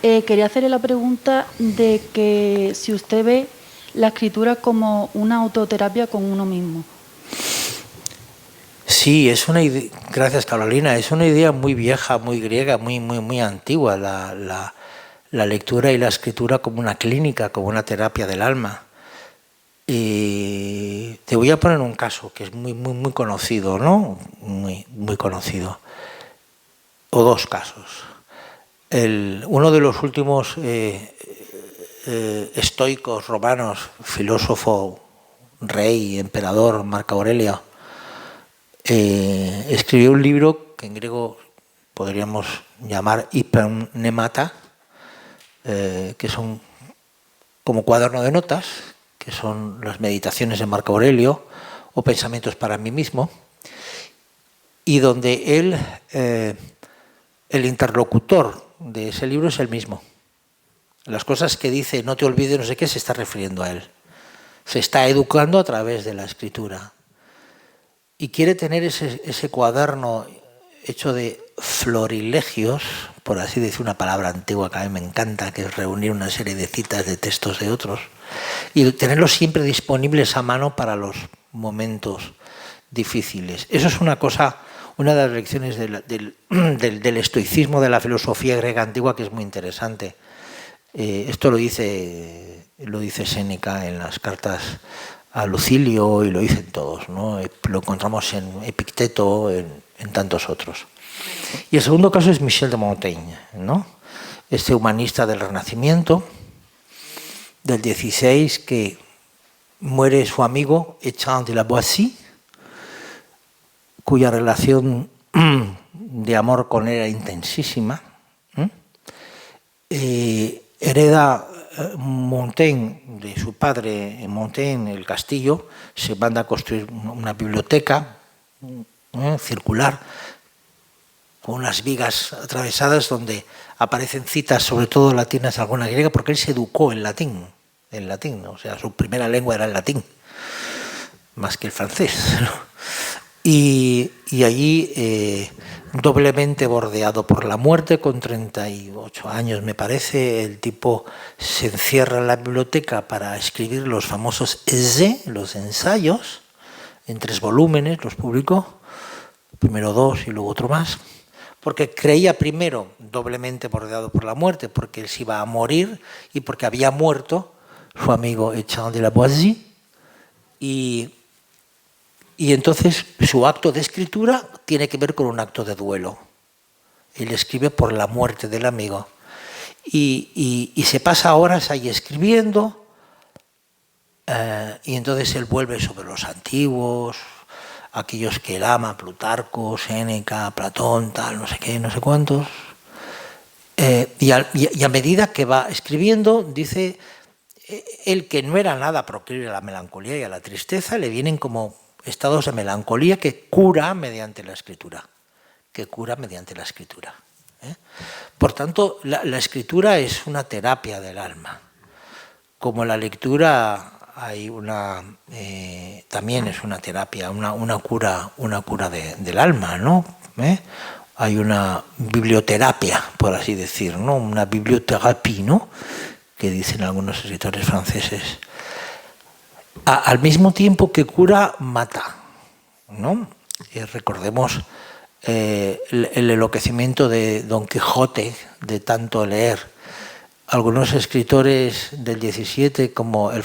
quería hacerle la pregunta de que si usted ve la escritura como una autoterapia con uno mismo. Sí, es una idea, gracias Carolina, es una idea muy vieja, muy griega, muy antigua, la lectura y la escritura como una clínica, como una terapia del alma. Y te voy a poner un caso que es muy conocido, ¿no? Muy conocido. O dos casos. Uno de los últimos estoicos romanos, filósofo, rey, emperador, Marco Aurelio, escribió un libro que en griego podríamos llamar hypernemata, que son como cuaderno de notas, que son las meditaciones de Marco Aurelio o pensamientos para mí mismo, y donde él, el interlocutor de ese libro es él mismo. Las cosas que dice, no te olvides, no sé qué, se está refiriendo a él. Se está educando a través de la escritura. Y quiere tener ese cuaderno hecho de florilegios, por así decir una palabra antigua que a mí me encanta, que es reunir una serie de citas de textos de otros, y tenerlos siempre disponibles a mano para los momentos difíciles. Eso es una cosa, una de las lecciones del estoicismo de la filosofía griega antigua que es muy interesante. Esto lo dice Séneca en las cartas a Lucilio y lo dicen todos, ¿no? Lo encontramos en Epicteto, en tantos otros. Y el segundo caso es Michel de Montaigne, ¿no? Este humanista del Renacimiento, del 16, que muere su amigo Etienne de la Boissy, cuya relación de amor con él era intensísima. Hereda Montaigne de su padre en Montaigne, el castillo, se manda a construir una biblioteca circular con unas vigas atravesadas donde aparecen citas, sobre todo latinas, alguna griega, porque él se educó en latín, o sea, su primera lengua era el latín, más que el francés, ¿no? Y allí, doblemente bordeado por la muerte, con 38 años me parece, el tipo se encierra en la biblioteca para escribir los famosos essais, los ensayos, en 3 volúmenes, los publicó, primero 2 y luego otro más, porque creía primero, doblemente bordeado por la muerte, porque él se iba a morir y porque había muerto su amigo Etienne de la Boissy, y entonces su acto de escritura tiene que ver con un acto de duelo. Él escribe por la muerte del amigo. Y se pasa horas ahí escribiendo, y entonces él vuelve sobre los antiguos, aquellos que él ama, Plutarco, Séneca, Platón, tal, no sé qué, no sé cuántos. Y a medida que va escribiendo, dice, él, que no era nada proclive a la melancolía y a la tristeza, le vienen como estados de melancolía que cura mediante la escritura. Por tanto, la escritura es una terapia del alma. Como la lectura hay también es una terapia, una cura del alma, ¿no? Hay una biblioterapia, por así decir, ¿no? Una biblioterapia, ¿no? Que dicen algunos escritores franceses. Al mismo tiempo que cura, mata, ¿no? Recordemos el enloquecimiento de Don Quijote, de tanto leer. Algunos escritores del 17, como en el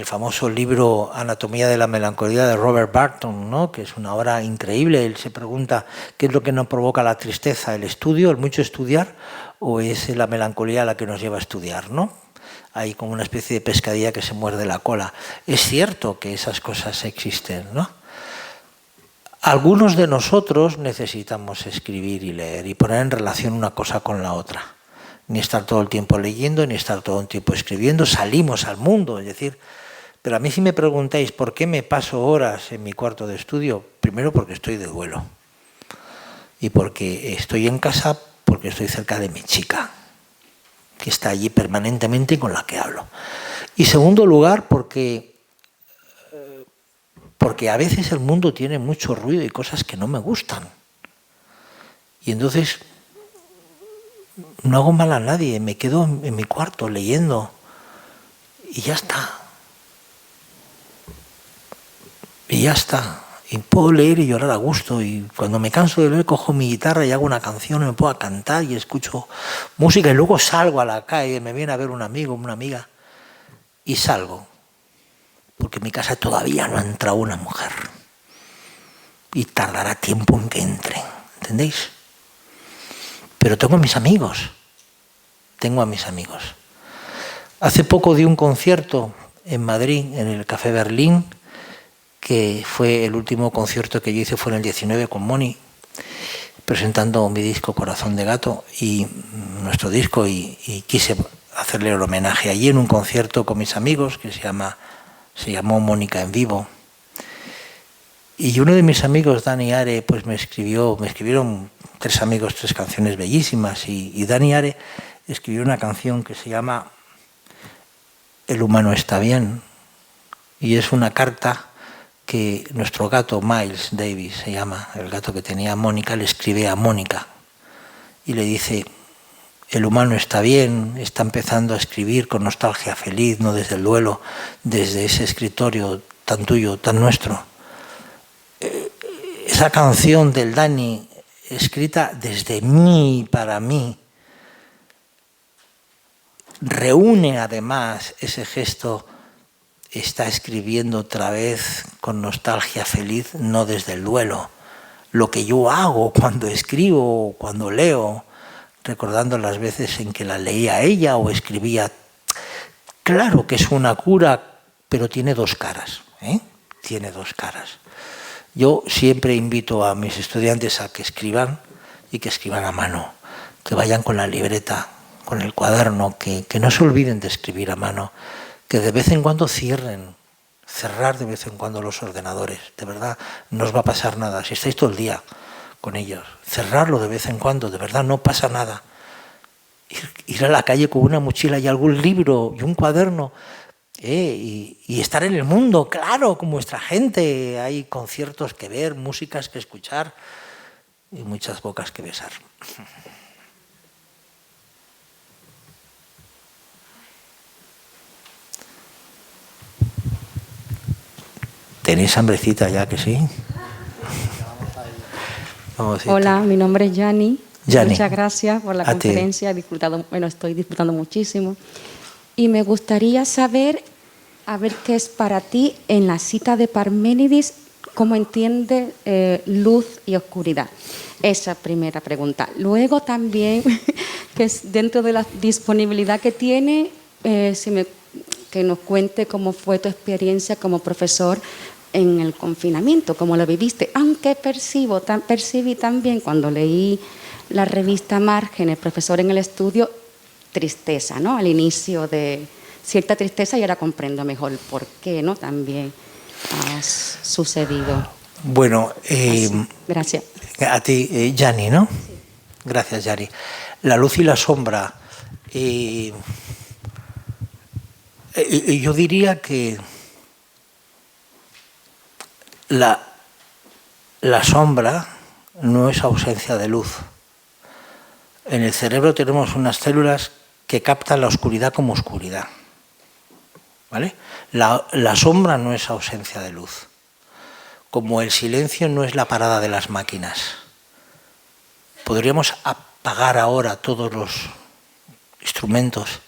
famoso libro Anatomía de la melancolía de Robert Barton, ¿no? Que es una obra increíble. Él se pregunta qué es lo que nos provoca la tristeza, el estudio, el mucho estudiar, o es la melancolía la que nos lleva a estudiar, ¿no? Hay como una especie de pescadilla que se muerde la cola. Es cierto que esas cosas existen, ¿no? Algunos de nosotros necesitamos escribir y leer y poner en relación una cosa con la otra. Ni estar todo el tiempo leyendo, ni estar todo el tiempo escribiendo. Salimos al mundo, es decir, pero a mí si me preguntáis por qué me paso horas en mi cuarto de estudio, primero porque estoy de duelo y porque estoy en casa, porque estoy cerca de mi chica, que está allí permanentemente y con la que hablo. Y segundo lugar, porque a veces el mundo tiene mucho ruido y cosas que no me gustan. Y entonces no hago mal a nadie, me quedo en mi cuarto leyendo y ya está. Y puedo leer y llorar a gusto, y cuando me canso de leer cojo mi guitarra y hago una canción y me pongo a cantar y escucho música y luego salgo a la calle, me viene a ver un amigo, una amiga y salgo, porque en mi casa todavía no ha entrado una mujer y tardará tiempo en que entre, ¿entendéis? Pero tengo a mis amigos. Hace poco di un concierto en Madrid, en el Café Berlín, que fue el último concierto que yo hice, fue en el 19 con Moni, presentando mi disco Corazón de Gato y nuestro disco, y quise hacerle el homenaje allí en un concierto con mis amigos que se llamó Mónica en Vivo. Y uno de mis amigos, Dani Are, pues me escribieron 3 amigos, 3 canciones bellísimas, y Dani Are escribió una canción que se llama El humano está bien, y es una carta que nuestro gato, Miles Davis se llama, el gato que tenía Mónica, le escribe a Mónica y le dice: el humano está bien, está empezando a escribir con nostalgia feliz, no desde el duelo, desde ese escritorio tan tuyo, tan nuestro. Esa canción del Dani, escrita desde mí, para mí, reúne además ese gesto, está escribiendo otra vez con nostalgia feliz, no desde el duelo. Lo que yo hago cuando escribo, cuando leo, recordando las veces en que la leía ella o escribía, claro que es una cura, pero tiene 2 caras, ¿eh? Tiene 2 caras. Yo siempre invito a mis estudiantes a que escriban, y que escriban a mano, que vayan con la libreta, con el cuaderno, que no se olviden de escribir a mano, que de vez en cuando cerrar de vez en cuando los ordenadores. De verdad, no os va a pasar nada. Si estáis todo el día con ellos, cerrarlo de vez en cuando, de verdad no pasa nada. Ir a la calle con una mochila y algún libro y un cuaderno, y estar en el mundo, claro, con vuestra gente. Hay conciertos que ver, músicas que escuchar y muchas bocas que besar. ¿Tenéis hambrecita ya, que sí? Hola, mi nombre es Yani. Muchas gracias por la conferencia. Estoy disfrutando muchísimo. Y me gustaría saber, a ver qué es para ti en la cita de Parménides, cómo entiende luz y oscuridad. Esa primera pregunta. Luego también, que es dentro de la disponibilidad que tiene, que nos cuente cómo fue tu experiencia como profesor en el confinamiento, cómo lo viviste, aunque percibí también cuando leí la revista Márgenes, Profesor en el Estudio, tristeza, ¿no? Al inicio de cierta tristeza y ahora comprendo mejor por qué, ¿no? También ha sucedido. Bueno, gracias. A ti, Yanni, ¿no? Sí. Gracias, Yanni. La luz y la sombra. Yo diría que la sombra no es ausencia de luz. En el cerebro tenemos unas células que captan la oscuridad como oscuridad, ¿vale? La sombra no es ausencia de luz, como el silencio no es la parada de las máquinas. Podríamos apagar ahora todos los instrumentos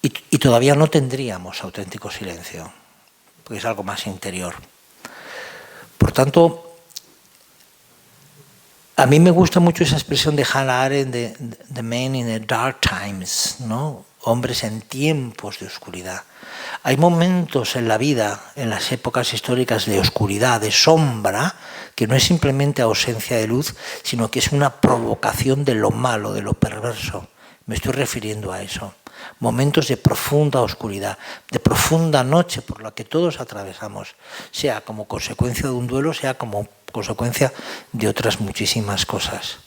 y todavía no tendríamos auténtico silencio, porque es algo más interior. Por tanto, a mí me gusta mucho esa expresión de Hannah Arendt de The Men in the Dark Times, ¿no? Hombres en tiempos de oscuridad. Hay momentos en la vida, en las épocas históricas de oscuridad, de sombra, que no es simplemente ausencia de luz, sino que es una provocación de lo malo, de lo perverso. Me estoy refiriendo a eso. Momentos de profunda oscuridad, de profunda noche por la que todos atravesamos, sea como consecuencia de un duelo, sea como consecuencia de otras muchísimas cosas.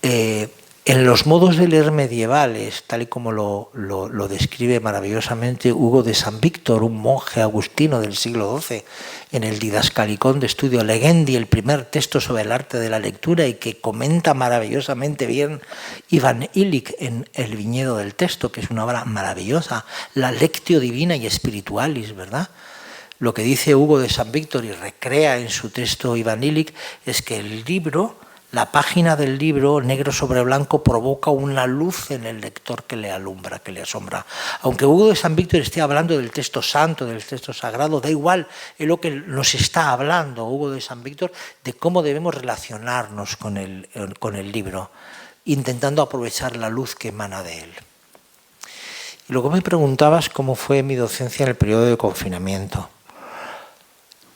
En los modos de leer medievales, tal y como lo describe maravillosamente Hugo de San Víctor, un monje agustino del siglo XII, en el Didascalicón de Estudio Legendi, el primer texto sobre el arte de la lectura, y que comenta maravillosamente bien Ivan Illich en El viñedo del texto, que es una obra maravillosa, la Lectio Divina y Spiritualis, ¿verdad? Lo que dice Hugo de San Víctor y recrea en su texto Ivan Illich es que el libro, la página del libro, negro sobre blanco, provoca una luz en el lector que le alumbra, que le asombra. Aunque Hugo de San Víctor esté hablando del texto santo, del texto sagrado, da igual, es lo que nos está hablando Hugo de San Víctor de cómo debemos relacionarnos con el libro, intentando aprovechar la luz que emana de él. Y luego me preguntabas cómo fue mi docencia en el periodo de confinamiento.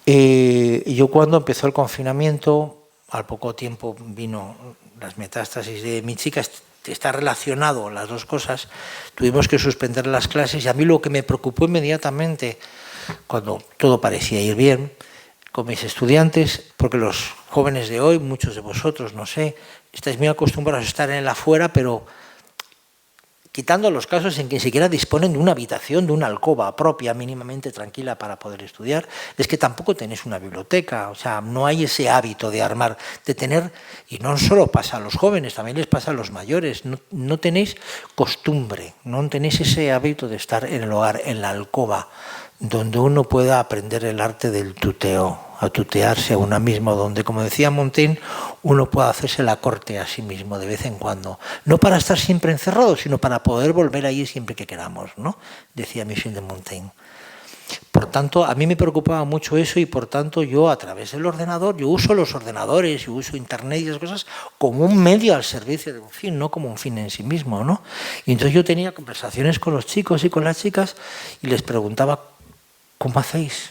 Yo cuando empezó el confinamiento, al poco tiempo vino las metástasis de mi chica, está relacionado las dos cosas, tuvimos que suspender las clases y a mí lo que me preocupó inmediatamente, cuando todo parecía ir bien, con mis estudiantes, porque los jóvenes de hoy, muchos de vosotros, no sé, estáis muy acostumbrados a estar en el afuera, pero quitando los casos en que ni siquiera disponen de una habitación, de una alcoba propia, mínimamente tranquila para poder estudiar, es que tampoco tenéis una biblioteca, o sea, no hay ese hábito de armar, de tener, y no solo pasa a los jóvenes, también les pasa a los mayores, no tenéis costumbre, no tenéis ese hábito de estar en el hogar, en la alcoba, donde uno pueda aprender el arte del tuteo, a tutearse a uno mismo, donde, como decía Montaigne, uno puede hacerse la corte a sí mismo de vez en cuando. No para estar siempre encerrado, sino para poder volver ahí siempre que queramos, ¿no? Decía Michel de Montaigne. Por tanto, a mí me preocupaba mucho eso y, por tanto, yo a través del ordenador, yo uso los ordenadores, yo uso Internet y esas cosas como un medio al servicio de un fin, no como un fin en sí mismo, ¿no? Y entonces yo tenía conversaciones con los chicos y con las chicas y les preguntaba, ¿cómo hacéis?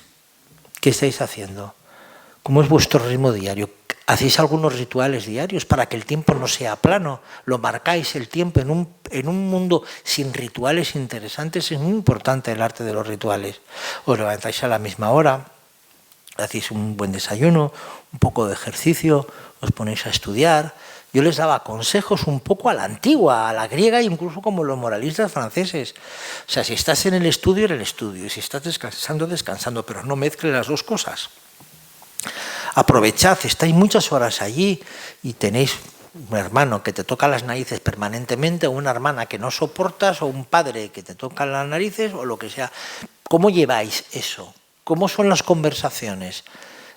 ¿Qué estáis haciendo? ¿Cómo es vuestro ritmo diario? ¿Hacéis algunos rituales diarios para que el tiempo no sea plano? ¿Lo marcáis el tiempo en un mundo sin rituales interesantes? Es muy importante el arte de los rituales. Os levantáis a la misma hora, hacéis un buen desayuno, un poco de ejercicio, os ponéis a estudiar. Yo les daba consejos un poco a la antigua, a la griega, incluso como los moralistas franceses. O sea, si estás en el estudio, en el estudio. Y si estás descansando, descansando. Pero no mezcles las dos cosas. Aprovechad, estáis muchas horas allí y tenéis un hermano que te toca las narices permanentemente, o una hermana que no soportas, o un padre que te toca las narices, o lo que sea. ¿Cómo lleváis eso? ¿Cómo son las conversaciones?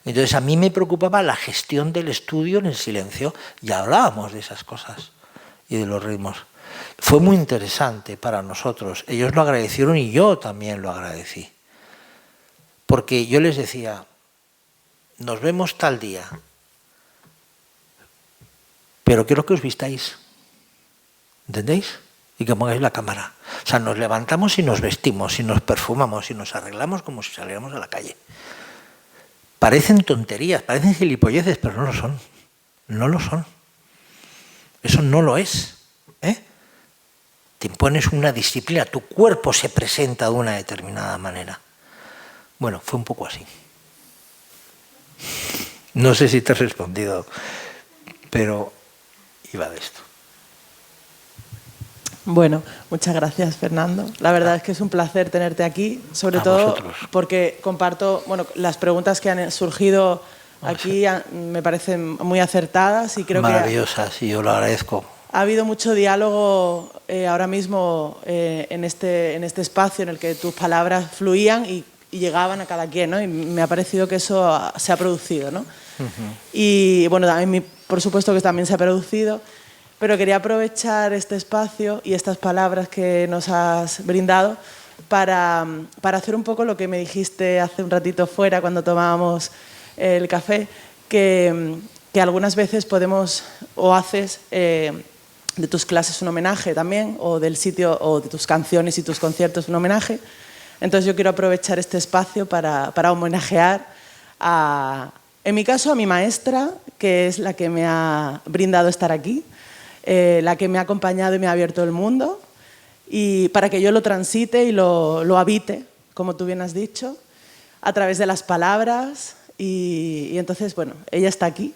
Entonces a mí me preocupaba la gestión del estudio en el silencio y hablábamos de esas cosas y de los ritmos. Fue muy interesante para nosotros. Ellos lo agradecieron y yo también lo agradecí. Porque yo les decía, nos vemos tal día, pero quiero que os vistáis, ¿entendéis? Y que pongáis la cámara. O sea, nos levantamos y nos vestimos, y nos perfumamos, y nos arreglamos como si saliéramos a la calle. Parecen tonterías, parecen gilipolleces, pero no lo son. No lo son. Eso no lo es. te impones una disciplina, tu cuerpo se presenta de una determinada manera. Bueno, fue un poco así. No sé si te he respondido, pero iba de esto. Bueno, muchas gracias, Fernando. La verdad es que es un placer tenerte aquí, sobre todo vosotros. Porque comparto, bueno, las preguntas que han surgido aquí me parecen muy acertadas y creo maravillosas, y yo lo agradezco. Ha habido mucho diálogo ahora mismo en este espacio en el que tus palabras fluían y llegaban a cada quien, ¿no? Y me ha parecido que eso se ha producido, ¿no? Y bueno, a mí, por supuesto que también se ha producido, pero quería aprovechar este espacio y estas palabras que nos has brindado para hacer un poco lo que me dijiste hace un ratito fuera cuando tomábamos el café, que algunas veces podemos o haces de tus clases un homenaje también, o del sitio o de tus canciones y tus conciertos un homenaje. Entonces yo quiero aprovechar este espacio para homenajear en mi caso a mi maestra, que es la que me ha brindado estar aquí, la que me ha acompañado y me ha abierto el mundo, y para que yo lo transite y lo habite, como tú bien has dicho, a través de las palabras, y entonces, bueno, ella está aquí.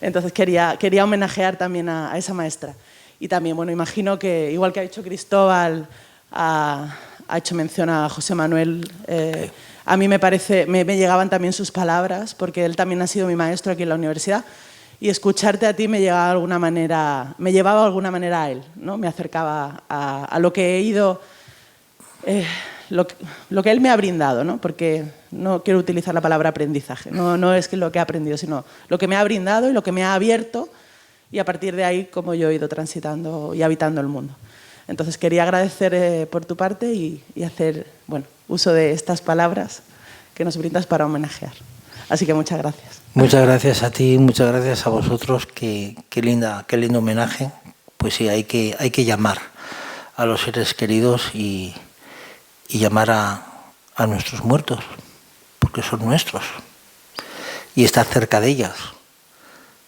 Entonces quería homenajear también a esa maestra. Y también, bueno, imagino que, igual que ha dicho Cristóbal, ha hecho mención a José Manuel, a mí me llegaban también sus palabras, porque él también ha sido mi maestro aquí en la universidad, y escucharte a ti me llevaba de alguna manera a él, ¿no? Me acercaba a lo que he ido, lo que él me ha brindado, ¿no? Porque no quiero utilizar la palabra aprendizaje, no es que lo que he aprendido, sino lo que me ha brindado y lo que me ha abierto, y a partir de ahí cómo yo he ido transitando y habitando el mundo. Entonces quería agradecer por tu parte y hacer, bueno, uso de estas palabras que nos brindas para homenajear. Así que muchas gracias. Muchas gracias a ti, muchas gracias a vosotros. Qué lindo homenaje. Pues sí, hay que llamar a los seres queridos y llamar a nuestros muertos, porque son nuestros. Y estar cerca de ellas.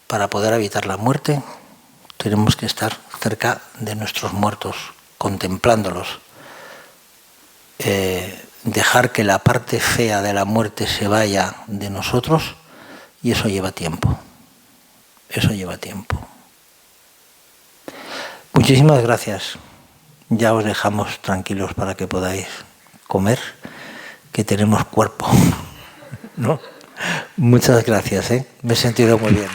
Para poder evitar la muerte, tenemos que estar cerca de nuestros muertos, contemplándolos. Dejar que la parte fea de la muerte se vaya de nosotros, y eso lleva tiempo. Eso lleva tiempo. Muchísimas gracias. Ya os dejamos tranquilos para que podáis comer, que tenemos cuerpo, ¿no? Muchas gracias, me he sentido muy bien.